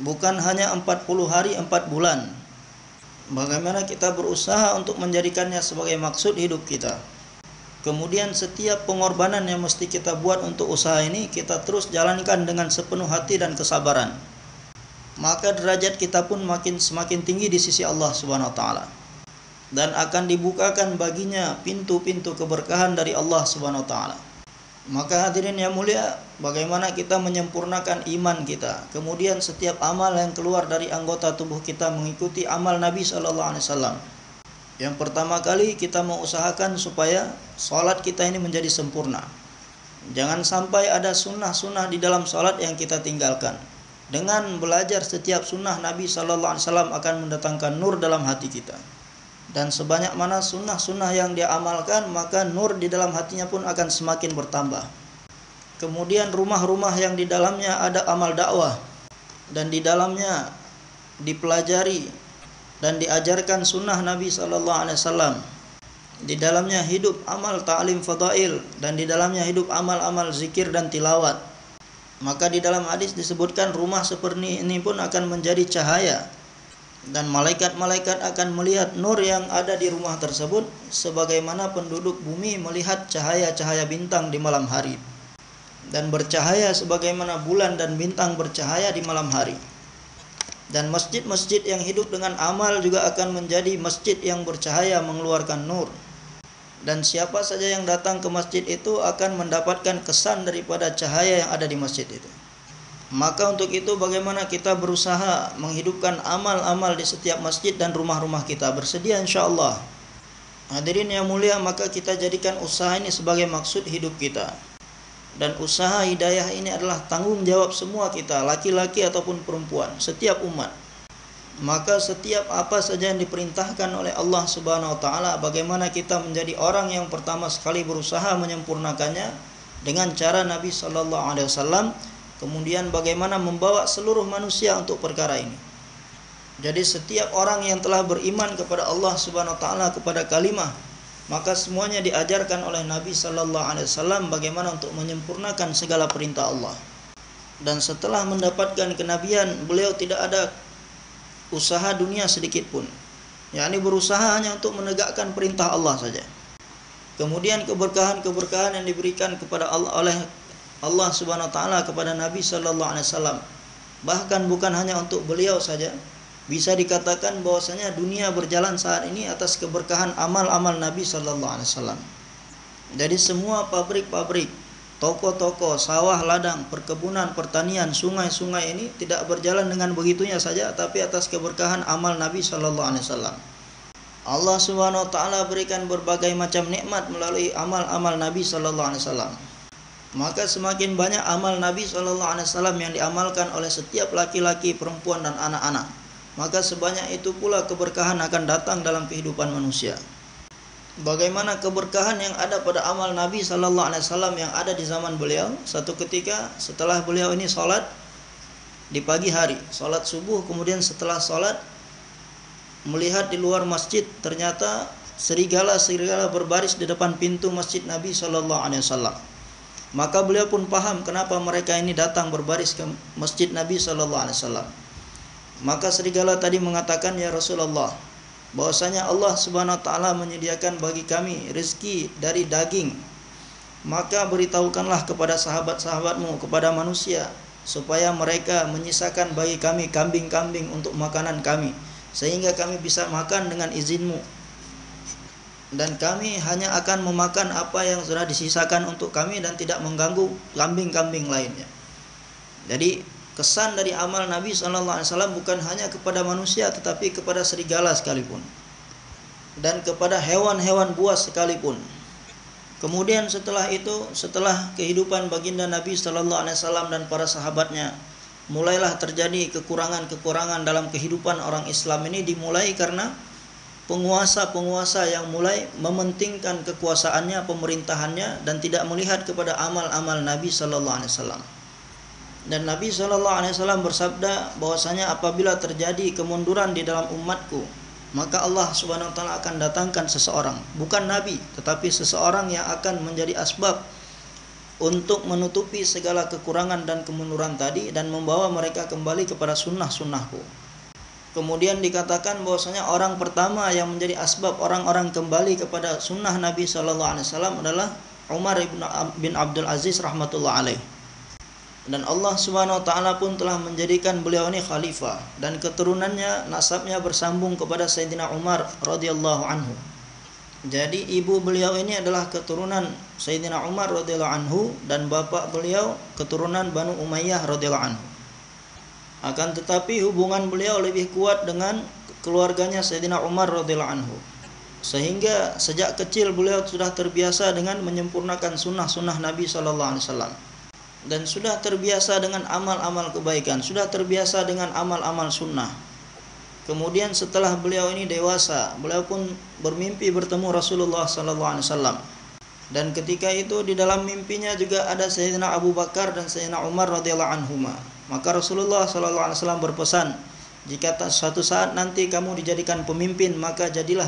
bukan hanya 40 hari 4 bulan. Bagaimana kita berusaha untuk menjadikannya sebagai maksud hidup kita. Kemudian setiap pengorbanan yang mesti kita buat untuk usaha ini, kita terus jalankan dengan sepenuh hati dan kesabaran. Maka derajat kita pun semakin tinggi di sisi Allah Subhanahu wa taala. Dan akan dibukakan baginya pintu-pintu keberkahan dari Allah Subhanahu wa taala. Maka hadirin yang mulia, bagaimana kita menyempurnakan iman kita. Kemudian setiap amal yang keluar dari anggota tubuh kita mengikuti amal Nabi sallallahu alaihi wasallam. Yang pertama kali kita mengusahakan supaya sholat kita ini menjadi sempurna. Jangan sampai ada sunnah-sunnah di dalam sholat yang kita tinggalkan. Dengan belajar setiap sunnah Nabi SAW akan mendatangkan nur dalam hati kita. Dan sebanyak mana sunnah-sunnah yang dia amalkan, maka nur di dalam hatinya pun akan semakin bertambah. Kemudian rumah-rumah yang di dalamnya ada amal dakwah, dan di dalamnya dipelajari dan diajarkan sunnah Nabi SAW. Di dalamnya hidup amal ta'lim fadail, dan di dalamnya hidup amal-amal zikir dan tilawat. Maka di dalam hadis disebutkan rumah seperti ini pun akan menjadi cahaya, dan malaikat-malaikat akan melihat nur yang ada di rumah tersebut sebagaimana penduduk bumi melihat cahaya-cahaya bintang di malam hari, dan bercahaya sebagaimana bulan dan bintang bercahaya di malam hari. Dan masjid-masjid yang hidup dengan amal juga akan menjadi masjid yang bercahaya mengeluarkan nur. Dan siapa saja yang datang ke masjid itu akan mendapatkan kesan daripada cahaya yang ada di masjid itu. Maka untuk itu bagaimana kita berusaha menghidupkan amal-amal di setiap masjid dan rumah-rumah kita. Bersedia insyaAllah. Hadirin yang mulia, maka kita jadikan usaha ini sebagai maksud hidup kita. Dan usaha hidayah ini adalah tanggung jawab semua kita, laki-laki ataupun perempuan, setiap umat. Maka setiap apa saja yang diperintahkan oleh Allah Subhanahu wa taala, bagaimana kita menjadi orang yang pertama sekali berusaha menyempurnakannya dengan cara Nabi sallallahu alaihi wasallam. Kemudian bagaimana membawa seluruh manusia untuk perkara ini. Jadi setiap orang yang telah beriman kepada Allah Subhanahu wa taala, kepada kalimah, maka semuanya diajarkan oleh Nabi sallallahu alaihi wasallam bagaimana untuk menyempurnakan segala perintah Allah. Dan setelah mendapatkan kenabian, beliau tidak ada usaha dunia sedikit pun. yakni berusaha hanya untuk menegakkan perintah Allah saja. Kemudian keberkahan-keberkahan yang diberikan kepada Allah oleh Allah Subhanahu wa taala kepada Nabi sallallahu alaihi wasallam, bahkan bukan hanya untuk beliau saja, bisa dikatakan bahwasanya dunia berjalan saat ini atas keberkahan amal-amal Nabi sallallahu alaihi wasallam. Jadi semua pabrik-pabrik, toko-toko, sawah, ladang, perkebunan, pertanian, sungai-sungai ini tidak berjalan dengan begitunya saja, tapi atas keberkahan amal Nabi sallallahu alaihi wasallam. Allah Subhanahu wa taala berikan berbagai macam nikmat melalui amal-amal Nabi sallallahu alaihi wasallam. Maka semakin banyak amal Nabi sallallahu alaihi wasallam yang diamalkan oleh setiap laki-laki, perempuan dan anak-anak, maka sebanyak itu pula keberkahan akan datang dalam kehidupan manusia. Bagaimana keberkahan yang ada pada amal Nabi sallallahu alaihi wasallam yang ada di zaman beliau. Satu ketika setelah beliau ini sholat di pagi hari, sholat subuh, kemudian setelah sholat melihat di luar masjid ternyata serigala-serigala berbaris di depan pintu masjid Nabi sallallahu alaihi wasallam. Maka beliau pun paham kenapa mereka ini datang berbaris ke masjid Nabi sallallahu alaihi wasallam. Maka serigala tadi mengatakan, "Ya Rasulullah, bahwasanya Allah Subhanahu wa taala menyediakan bagi kami rezeki dari daging. Maka beritahukanlah kepada sahabat-sahabatmu, kepada manusia, supaya mereka menyisakan bagi kami kambing-kambing untuk makanan kami, sehingga kami bisa makan dengan izinmu. Dan kami hanya akan memakan apa yang sudah disisakan untuk kami dan tidak mengganggu kambing-kambing lainnya." Jadi kesan dari amal Nabi SAW bukan hanya kepada manusia, tetapi kepada serigala sekalipun, dan kepada hewan-hewan buas sekalipun. Kemudian setelah itu, setelah kehidupan baginda Nabi SAW dan para sahabatnya, mulailah terjadi kekurangan-kekurangan dalam kehidupan orang Islam ini. Dimulai karena penguasa-penguasa yang mulai mementingkan kekuasaannya, pemerintahannya, dan tidak melihat kepada amal-amal Nabi SAW. Dan Nabi SAW bersabda bahwasanya apabila terjadi kemunduran di dalam umatku, maka Allah Subhanahu wa taala akan datangkan seseorang, bukan Nabi, tetapi seseorang yang akan menjadi asbab untuk menutupi segala kekurangan dan kemunduran tadi dan membawa mereka kembali kepada sunnah-sunnahku. Kemudian dikatakan bahwasanya orang pertama yang menjadi asbab orang-orang kembali kepada sunnah Nabi SAW adalah Umar bin Abdul Aziz rahmatullah alaih. Dan Allah Subhanahu wa taala pun telah menjadikan beliau ini khalifah, dan keturunannya, nasabnya bersambung kepada Sayyidina Umar radhiyallahu anhu. Jadi ibu beliau ini adalah keturunan Sayyidina Umar radhiyallahu anhu, dan bapak beliau keturunan Banu Umayyah radhiyallahu anhu. Akan tetapi hubungan beliau lebih kuat dengan keluarganya Sayyidina Umar radhiyallahu anhu, sehingga sejak kecil beliau sudah terbiasa dengan menyempurnakan sunnah-sunnah Nabi sallallahu alaihi wasallam, dan sudah terbiasa dengan amal-amal kebaikan, sudah terbiasa dengan amal-amal sunnah. Kemudian setelah beliau ini dewasa, beliau pun bermimpi bertemu Rasulullah sallallahu alaihi wasallam. Dan ketika itu di dalam mimpinya juga ada Sayyidina Abu Bakar dan Sayyidina Umar radhiyallahu anhuma. Maka Rasulullah sallallahu alaihi wasallam berpesan, Jika suatu saat nanti kamu dijadikan pemimpin, maka jadilah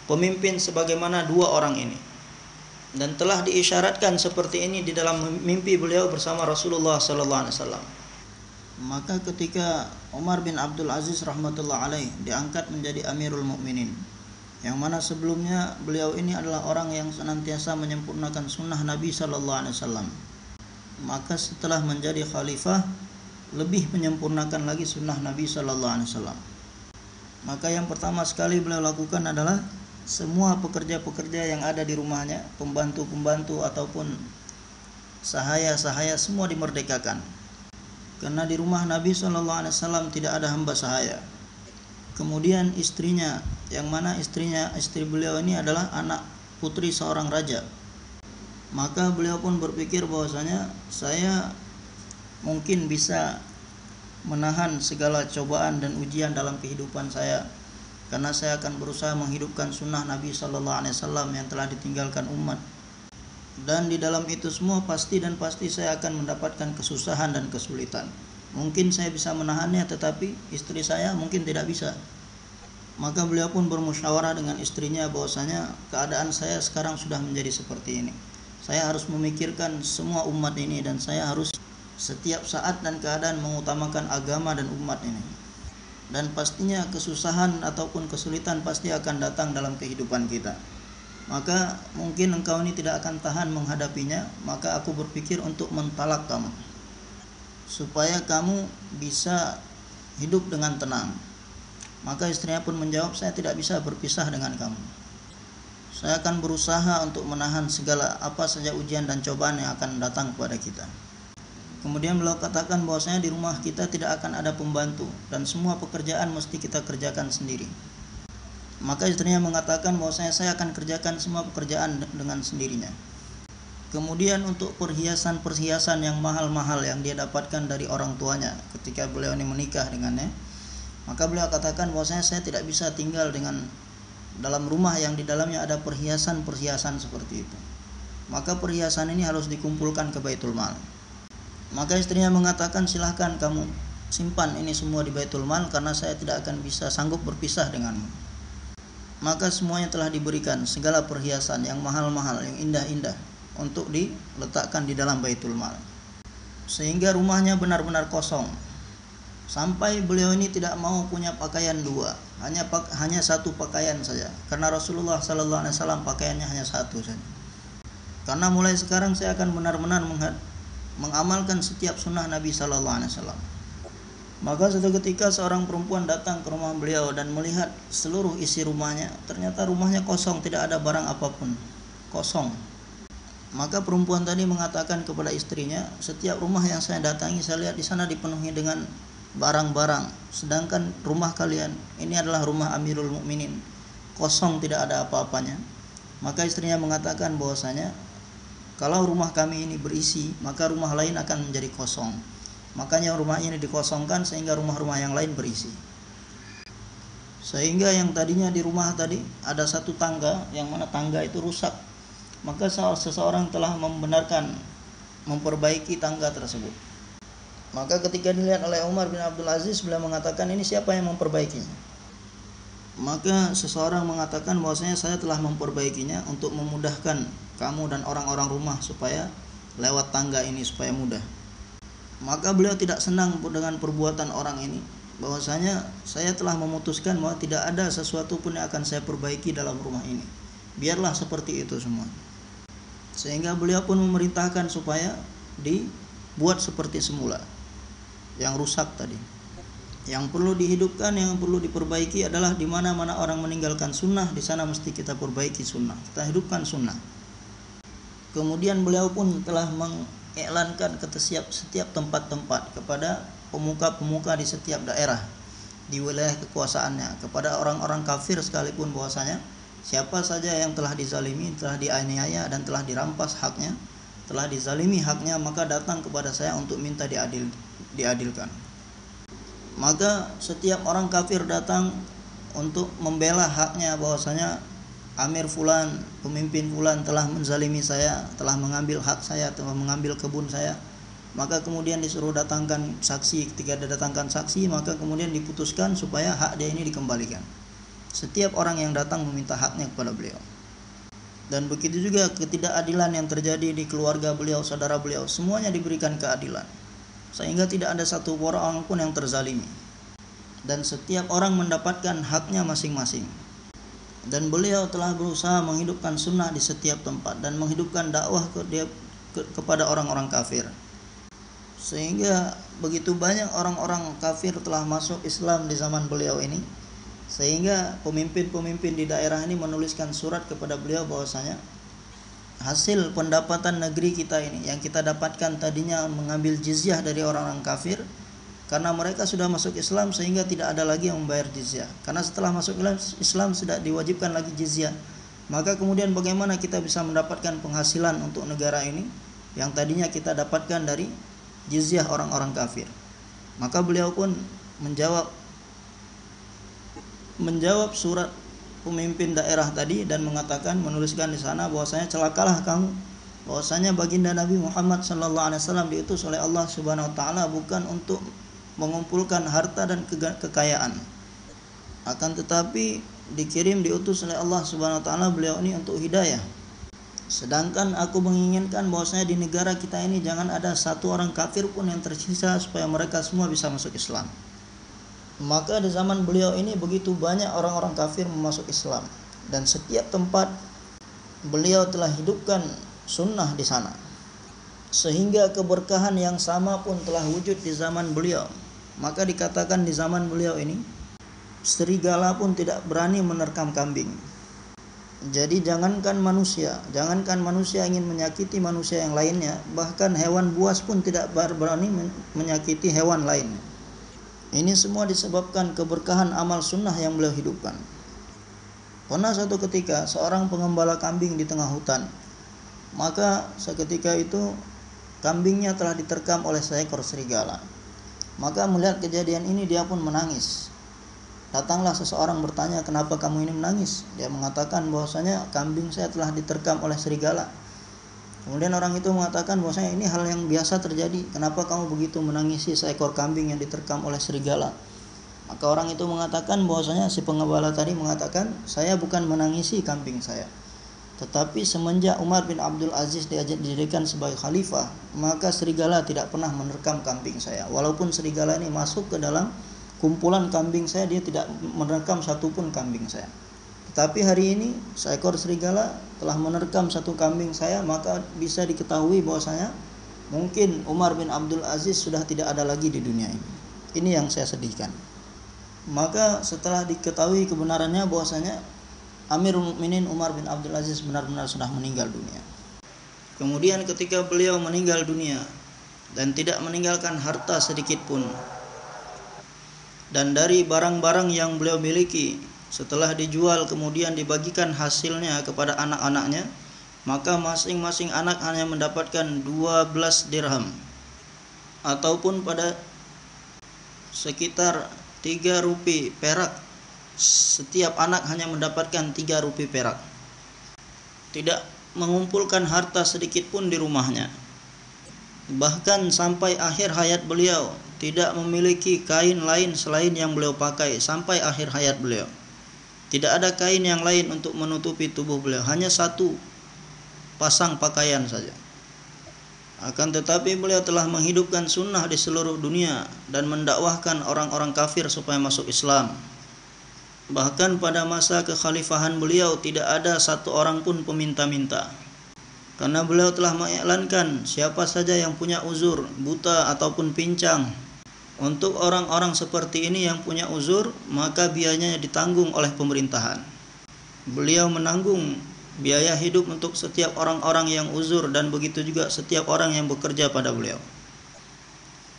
pemimpin sebagaimana dua orang ini. Dan telah diisyaratkan seperti ini di dalam mimpi beliau bersama Rasulullah sallallahu alaihi wasallam. Maka ketika Umar bin Abdul Aziz rahmatullah alaih diangkat menjadi Amirul Mukminin, yang mana sebelumnya beliau ini adalah orang yang senantiasa menyempurnakan sunnah Nabi sallallahu alaihi wasallam, maka setelah menjadi khalifah lebih menyempurnakan lagi sunnah Nabi sallallahu alaihi wasallam. Maka yang pertama sekali beliau lakukan adalah semua pekerja-pekerja yang ada di rumahnya, pembantu-pembantu ataupun sahaya-sahaya, semua dimerdekakan. Karena di rumah Nabi SAW tidak ada hamba sahaya. Kemudian istrinya, yang mana istri beliau ini adalah anak putri seorang raja. Maka beliau pun berpikir bahwasanya saya mungkin bisa menahan segala cobaan dan ujian dalam kehidupan saya, karena saya akan berusaha menghidupkan sunnah Nabi sallallahu alaihi wasallam yang telah ditinggalkan umat. Dan di dalam itu semua pasti saya akan mendapatkan kesusahan dan kesulitan. Mungkin saya bisa menahannya, tetapi istri saya mungkin tidak bisa. Maka beliau pun bermusyawarah dengan istrinya bahwasanya keadaan saya sekarang sudah menjadi seperti ini. Saya harus memikirkan semua umat ini, dan saya harus setiap saat dan keadaan mengutamakan agama dan umat ini. Dan pastinya kesusahan ataupun kesulitan pasti akan datang dalam kehidupan kita. Maka mungkin engkau ini tidak akan tahan menghadapinya, maka aku berpikir untuk mentalak kamu, supaya kamu bisa hidup dengan tenang. Maka istrinya pun menjawab, saya tidak bisa berpisah dengan kamu. Saya akan berusaha untuk menahan segala apa saja ujian dan cobaan yang akan datang kepada kita. Kemudian beliau katakan bahwasanya di rumah kita tidak akan ada pembantu dan semua pekerjaan mesti kita kerjakan sendiri. Maka istrinya mengatakan bahwasanya saya akan kerjakan semua pekerjaan dengan sendirinya. Kemudian untuk perhiasan yang mahal-mahal yang dia dapatkan dari orang tuanya ketika beliau ini menikah dengannya, maka beliau katakan bahwasanya saya tidak bisa tinggal dalam rumah yang di dalamnya ada perhiasan-perhiasan seperti itu. Maka perhiasan ini harus dikumpulkan ke Baitul Mal. Maka istrinya mengatakan, silahkan kamu simpan ini semua di Baitul Mal, karena saya tidak akan bisa sanggup berpisah denganmu. Maka semuanya telah diberikan, segala perhiasan yang mahal-mahal, yang indah-indah, untuk diletakkan di dalam Baitul Mal. Sehingga rumahnya benar-benar kosong. Sampai beliau ini tidak mau punya pakaian dua, hanya satu pakaian saja. Karena Rasulullah SAW pakaiannya hanya satu saja. Karena mulai sekarang saya akan benar-benar mengamalkan setiap sunnah Nabi sallallahu alaihi wasallam. Maka suatu ketika seorang perempuan datang ke rumah beliau dan melihat seluruh isi rumahnya, ternyata rumahnya kosong, tidak ada barang apapun, kosong. Maka perempuan tadi mengatakan kepada istrinya, setiap rumah yang saya datangi saya lihat di sana dipenuhi dengan barang-barang, sedangkan rumah kalian ini adalah rumah Amirul Mukminin, kosong, tidak ada apa-apanya. Maka istrinya mengatakan bahwasanya kalau rumah kami ini berisi, maka rumah lain akan menjadi kosong. Makanya rumah ini dikosongkan sehingga rumah-rumah yang lain berisi. Sehingga yang tadinya di rumah tadi ada satu tangga, yang mana tangga itu rusak. Maka seseorang telah memperbaiki tangga tersebut. Maka ketika dilihat oleh Umar bin Abdul Aziz, beliau mengatakan, ini siapa yang memperbaikinya? Maka seseorang mengatakan bahwasanya saya telah memperbaikinya untuk memudahkan kamu dan orang-orang rumah supaya lewat tangga ini supaya mudah. Maka beliau tidak senang dengan perbuatan orang ini, bahwasanya saya telah memutuskan bahwa tidak ada sesuatu pun yang akan saya perbaiki dalam rumah ini. Biarlah seperti itu semua. Sehingga beliau pun memerintahkan supaya dibuat seperti semula, yang rusak tadi. Yang perlu dihidupkan, yang perlu diperbaiki adalah di mana-mana orang meninggalkan sunnah, di sana mesti kita perbaiki sunnah, kita hidupkan sunnah. Kemudian beliau pun telah mengiklankan ke setiap tempat-tempat kepada pemuka-pemuka di setiap daerah di wilayah kekuasaannya, kepada orang-orang kafir sekalipun, bahwasanya siapa saja yang telah dizalimi, telah dianiaya dan telah dirampas haknya, telah dizalimi haknya, maka datang kepada saya untuk minta diadilkan. Maka setiap orang kafir datang untuk membela haknya, bahwasanya Amir fulan, pemimpin fulan telah menzalimi saya, telah mengambil hak saya, telah mengambil kebun saya. maka kemudian disuruh datangkan saksi. Ketika didatangkan saksi, maka kemudian diputuskan supaya hak dia ini dikembalikan. Setiap orang yang datang meminta haknya kepada beliau. Dan begitu juga ketidakadilan yang terjadi di keluarga beliau, saudara beliau, semuanya diberikan keadilan, sehingga tidak ada satu orang pun yang terzalimi, dan setiap orang mendapatkan haknya masing-masing. Dan beliau telah berusaha menghidupkan sunnah di setiap tempat dan menghidupkan dakwah kepada orang-orang kafir, sehingga begitu banyak orang-orang kafir telah masuk Islam di zaman beliau ini, sehingga pemimpin-pemimpin di daerah ini menuliskan surat kepada beliau bahwasanya hasil pendapatan negeri kita ini yang kita dapatkan tadinya mengambil jizyah dari orang-orang kafir, karena mereka sudah masuk Islam sehingga tidak ada lagi yang membayar jizyah. Karena setelah masuk Islam sudah diwajibkan lagi jizyah, maka kemudian bagaimana kita bisa mendapatkan penghasilan untuk negara ini yang tadinya kita dapatkan dari jizyah orang-orang kafir? Maka beliau pun menjawab surat pemimpin daerah tadi dan mengatakan, menuliskan di sana bahwasanya celakalah kamu, bahwasanya baginda Nabi Muhammad sallallahu alaihi wasallam diutus oleh Allah Subhanahu wa taala bukan untuk mengumpulkan harta dan kekayaan, akan tetapi diutus oleh Allah Subhanahu wa taala beliau ini untuk hidayah. Sedangkan aku menginginkan bahwasanya di negara kita ini jangan ada satu orang kafir pun yang tersisa, supaya mereka semua bisa masuk Islam. Maka di zaman beliau ini begitu banyak orang-orang kafir masuk Islam, dan setiap tempat beliau telah hidupkan sunnah di sana, sehingga keberkahan yang sama pun telah wujud di zaman beliau. Maka dikatakan di zaman beliau ini serigala pun tidak berani menerkam kambing. Jadi jangankan manusia ingin menyakiti manusia yang lainnya, bahkan hewan buas pun tidak berani menyakiti hewan lainnya. Ini semua disebabkan keberkahan amal sunnah yang beliau hidupkan. Pernah suatu ketika seorang pengembala kambing di tengah hutan, maka seketika itu kambingnya telah diterkam oleh seekor serigala. Maka melihat kejadian ini dia pun menangis. Datanglah seseorang bertanya, kenapa kamu ini menangis? Dia mengatakan bahwasanya kambing saya telah diterkam oleh serigala. Kemudian orang itu mengatakan bahwasanya ini hal yang biasa terjadi, kenapa kamu begitu menangisi seekor kambing yang diterkam oleh serigala? Maka orang itu mengatakan bahwasanya si pengembala tadi mengatakan, saya bukan menangisi kambing saya, tetapi semenjak Umar bin Abdul Aziz dijadikan sebagai khalifah, maka serigala tidak pernah menerkam kambing saya. Walaupun serigala ini masuk ke dalam kumpulan kambing saya, dia tidak menerkam satupun kambing saya. Tetapi hari ini seekor serigala telah menerkam satu kambing saya, maka bisa diketahui bahwasanya mungkin Umar bin Abdul Aziz sudah tidak ada lagi di dunia ini. Ini yang saya sedihkan. Maka setelah diketahui kebenarannya bahwasanya Amirul Mukminin Umar bin Abdul Aziz benar-benar sudah meninggal dunia. Kemudian ketika beliau meninggal dunia dan tidak meninggalkan harta sedikit pun, dan dari barang-barang yang beliau miliki setelah dijual kemudian dibagikan hasilnya kepada anak-anaknya, maka masing-masing anak hanya mendapatkan 12 dirham, ataupun pada sekitar 3 rupiah perak. Setiap anak hanya mendapatkan 3 rupiah perak. Tidak mengumpulkan harta sedikit pun di rumahnya. Bahkan sampai akhir hayat beliau tidak memiliki kain lain selain yang beliau pakai sampai akhir hayat beliau. Tidak ada kain yang lain untuk menutupi tubuh beliau, hanya satu pasang pakaian saja. Akan tetapi beliau telah menghidupkan sunnah di seluruh dunia dan mendakwahkan orang-orang kafir supaya masuk Islam. Bahkan pada masa kekhalifahan beliau tidak ada satu orang pun peminta-minta, karena beliau telah mengiklankan siapa saja yang punya uzur, buta ataupun pincang. Untuk orang-orang seperti ini yang punya uzur, maka biayanya ditanggung oleh pemerintahan. Beliau menanggung biaya hidup untuk setiap orang-orang yang uzur, dan begitu juga setiap orang yang bekerja pada beliau.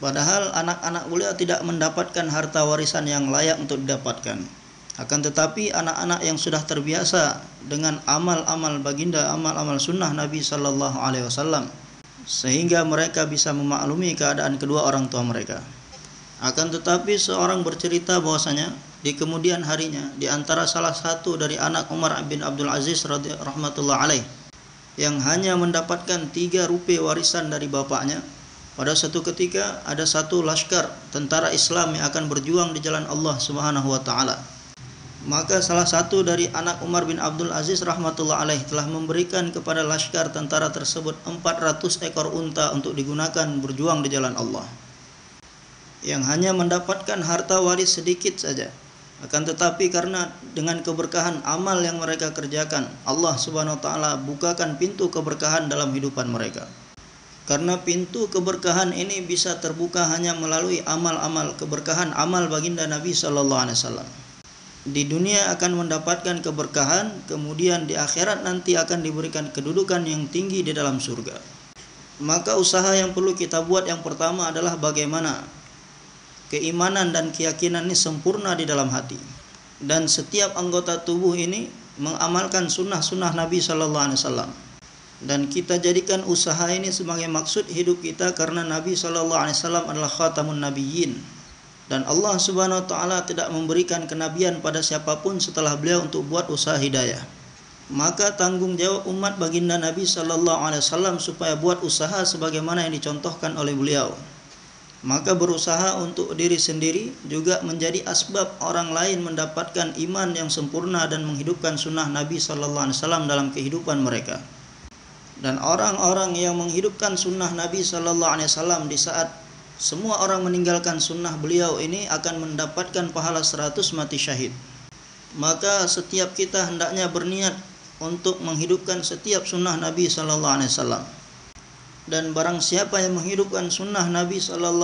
Padahal anak-anak beliau tidak mendapatkan harta warisan yang layak untuk didapatkan. Akan tetapi anak-anak yang sudah terbiasa dengan amal-amal baginda, amal-amal sunnah Nabi sallallahu alaihi wasallam, sehingga mereka bisa memaklumi keadaan kedua orang tua mereka. Akan tetapi seorang bercerita bahwasanya di kemudian harinya, di antara salah satu dari anak Umar bin Abdul Aziz rahmatullah alaih yang hanya mendapatkan 3 rupiah warisan dari bapaknya, Pada suatu ketika ada satu laskar tentara Islam yang akan berjuang di jalan Allah Subhanahu wa taala. Maka salah satu dari anak Umar bin Abdul Aziz rahmatullah alaih telah memberikan kepada laskar tentara tersebut 400 ekor unta untuk digunakan berjuang di jalan Allah, yang hanya mendapatkan harta waris sedikit saja. Akan tetapi karena dengan keberkahan amal yang mereka kerjakan, Allah Subhanahu wa taala bukakan pintu keberkahan dalam kehidupan mereka. Karena pintu keberkahan ini bisa terbuka hanya melalui amal-amal keberkahan amal baginda Nabi sallallahu alaihi wasallam. Di dunia akan mendapatkan keberkahan, kemudian di akhirat nanti akan diberikan kedudukan yang tinggi di dalam surga. Maka usaha yang perlu kita buat yang pertama adalah bagaimana keimanan dan keyakinan ini sempurna di dalam hati, dan setiap anggota tubuh ini mengamalkan sunnah-sunnah Nabi sallallahu alaihi wasallam. Dan kita jadikan usaha ini sebagai maksud hidup kita, karena Nabi SAW adalah khatamun nabiyyin, dan Allah Subhanahu wa taala tidak memberikan kenabian pada siapapun setelah beliau untuk buat usaha hidayah. Maka tanggung jawab umat baginda Nabi SAW supaya buat usaha sebagaimana yang dicontohkan oleh beliau. Maka berusaha untuk diri sendiri juga menjadi asbab orang lain mendapatkan iman yang sempurna dan menghidupkan sunnah Nabi SAW dalam kehidupan mereka. Dan orang-orang yang menghidupkan sunnah Nabi SAW di saat semua orang meninggalkan sunnah beliau ini akan mendapatkan pahala 100 mati syahid. Maka setiap kita hendaknya berniat untuk menghidupkan setiap sunnah Nabi SAW. Dan barang siapa yang menghidupkan sunnah Nabi SAW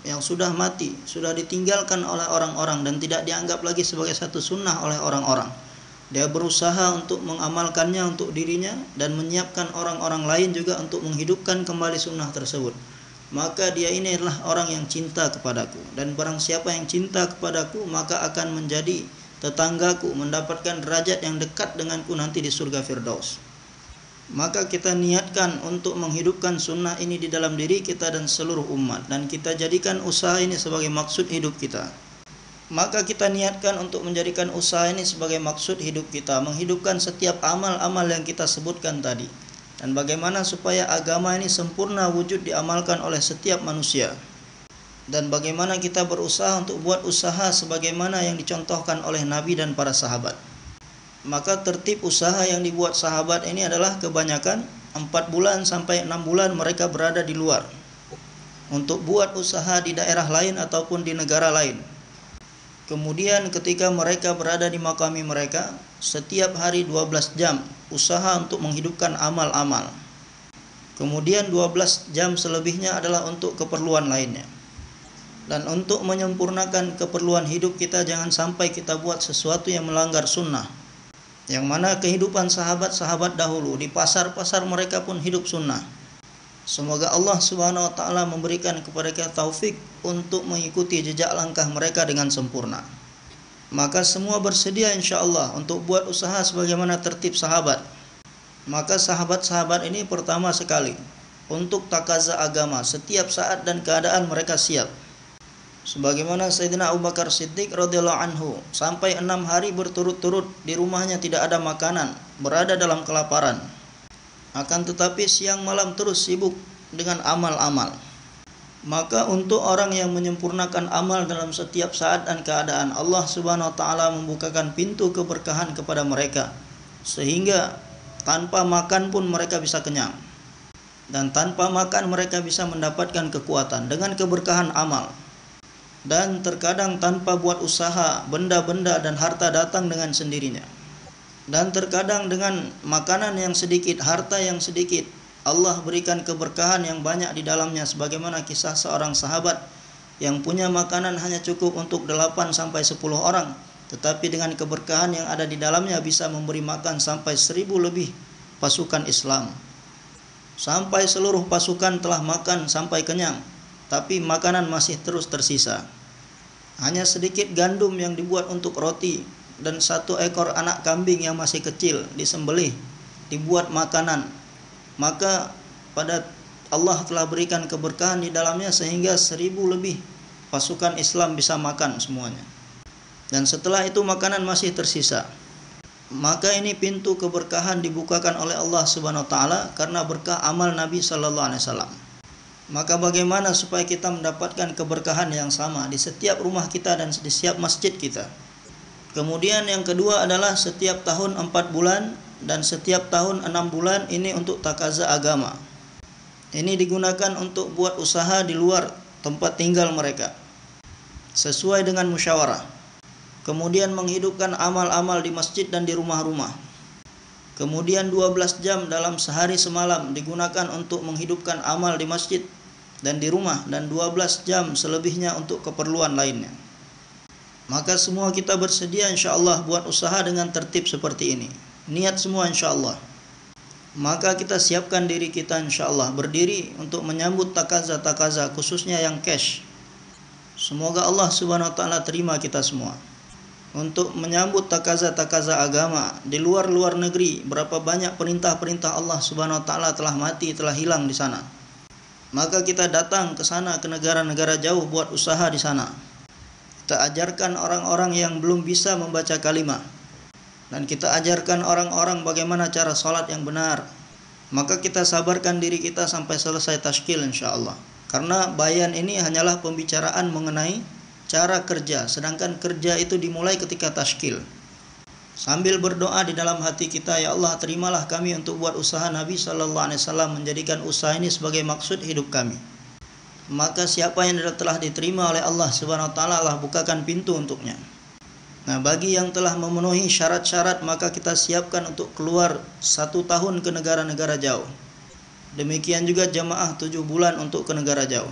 yang sudah mati, sudah ditinggalkan oleh orang-orang dan tidak dianggap lagi sebagai satu sunnah oleh orang-orang, dia berusaha untuk mengamalkannya untuk dirinya dan menyiapkan orang-orang lain juga untuk menghidupkan kembali sunnah tersebut. Maka dia ini adalah orang yang cinta kepadaku, dan barang siapa yang cinta kepadaku maka akan menjadi tetanggaku, mendapatkan derajat yang dekat denganku nanti di surga Firdaus. Maka kita niatkan untuk menghidupkan sunnah ini di dalam diri kita dan seluruh umat, dan kita jadikan usaha ini sebagai maksud hidup kita. Maka kita niatkan untuk menjadikan usaha ini sebagai maksud hidup kita, menghidupkan setiap amal-amal yang kita sebutkan tadi, dan bagaimana supaya agama ini sempurna wujud diamalkan oleh setiap manusia, dan bagaimana kita berusaha untuk buat usaha sebagaimana yang dicontohkan oleh Nabi dan para sahabat. Maka tertib usaha yang dibuat sahabat ini adalah kebanyakan 4 bulan sampai 6 bulan mereka berada di luar untuk buat usaha di daerah lain ataupun di negara lain. Kemudian ketika mereka berada di makami mereka, setiap hari 12 jam usaha untuk menghidupkan amal-amal. Kemudian 12 jam selebihnya adalah untuk keperluan lainnya. Dan untuk menyempurnakan keperluan hidup kita, jangan sampai kita buat sesuatu yang melanggar sunnah. Yang mana kehidupan sahabat-sahabat dahulu, di pasar-pasar mereka pun hidup sunnah. Semoga Allah Subhanahu wa taala memberikan kepada kita taufik untuk mengikuti jejak langkah mereka dengan sempurna. Maka semua bersedia insyaallah untuk buat usaha sebagaimana tertib sahabat. Maka sahabat-sahabat ini pertama sekali untuk takaza agama, setiap saat dan keadaan mereka siap. Sebagaimana Sayyidina Abu Bakar Siddiq radhiyallahu anhu sampai 6 hari berturut-turut di rumahnya tidak ada makanan, berada dalam kelaparan. Akan tetapi siang malam terus sibuk dengan amal-amal. Maka untuk orang yang menyempurnakan amal dalam setiap saat dan keadaan, Allah Subhanahu wa taala membukakan pintu keberkahan kepada mereka, sehingga tanpa makan pun mereka bisa kenyang, dan tanpa makan mereka bisa mendapatkan kekuatan dengan keberkahan amal. Dan terkadang tanpa buat usaha, benda-benda dan harta datang dengan sendirinya. Dan terkadang dengan makanan yang sedikit, harta yang sedikit, Allah berikan keberkahan yang banyak di dalamnya, sebagaimana kisah seorang sahabat yang punya makanan hanya cukup untuk 8 sampai 10 orang, tetapi dengan keberkahan yang ada di dalamnya bisa memberi makan sampai 1000 lebih pasukan Islam. Sampai seluruh pasukan telah makan sampai kenyang, tapi makanan masih terus tersisa. Hanya sedikit gandum yang dibuat untuk roti, dan 1 ekor anak kambing yang masih kecil disembelih, dibuat makanan. Maka pada Allah telah berikan keberkahan di dalamnya sehingga 1000 lebih pasukan Islam bisa makan semuanya. Dan setelah itu makanan masih tersisa. Maka ini pintu keberkahan dibukakan oleh Allah Subhanahu wa taala karena berkah amal Nabi sallallahu alaihi wasallam. Maka bagaimana supaya kita mendapatkan keberkahan yang sama di setiap rumah kita dan di setiap masjid kita? Kemudian yang kedua adalah setiap tahun 4 bulan dan setiap tahun 6 bulan ini untuk takaza agama. Ini digunakan untuk buat usaha di luar tempat tinggal mereka, sesuai dengan musyawarah. Kemudian menghidupkan amal-amal di masjid dan di rumah-rumah. Kemudian 12 jam dalam sehari semalam digunakan untuk menghidupkan amal di masjid dan di rumah, dan 12 jam selebihnya untuk keperluan lainnya. Maka semua kita bersedia insyaallah buat usaha dengan tertib seperti ini. Niat semua insyaallah. Maka kita siapkan diri kita insyaallah berdiri untuk menyambut takaza-takaza, khususnya yang cash. Semoga Allah Subhanahu wa taala terima kita semua. Untuk menyambut takaza-takaza agama di luar negeri, berapa banyak perintah-perintah Allah Subhanahu wa taala telah mati, telah hilang di sana. Maka kita datang ke sana, ke negara-negara jauh, buat usaha di sana. Kita ajarkan orang-orang yang belum bisa membaca kalimah, dan kita ajarkan orang-orang bagaimana cara salat yang benar. Maka kita sabarkan diri kita sampai selesai tashkil insyaallah. Karena bayan ini hanyalah pembicaraan mengenai cara kerja, sedangkan kerja itu dimulai ketika tashkil. Sambil berdoa di dalam hati kita, ya Allah, terimalah kami untuk buat usaha Nabi SAW, menjadikan usaha ini sebagai maksud hidup kami. Maka siapa yang telah diterima oleh Allah Subhanahu wa taala, Allah bukakan pintu untuknya. Nah, bagi yang telah memenuhi syarat-syarat, maka kita siapkan untuk keluar 1 tahun ke negara-negara jauh. Demikian juga jamaah 7 bulan untuk ke negara jauh.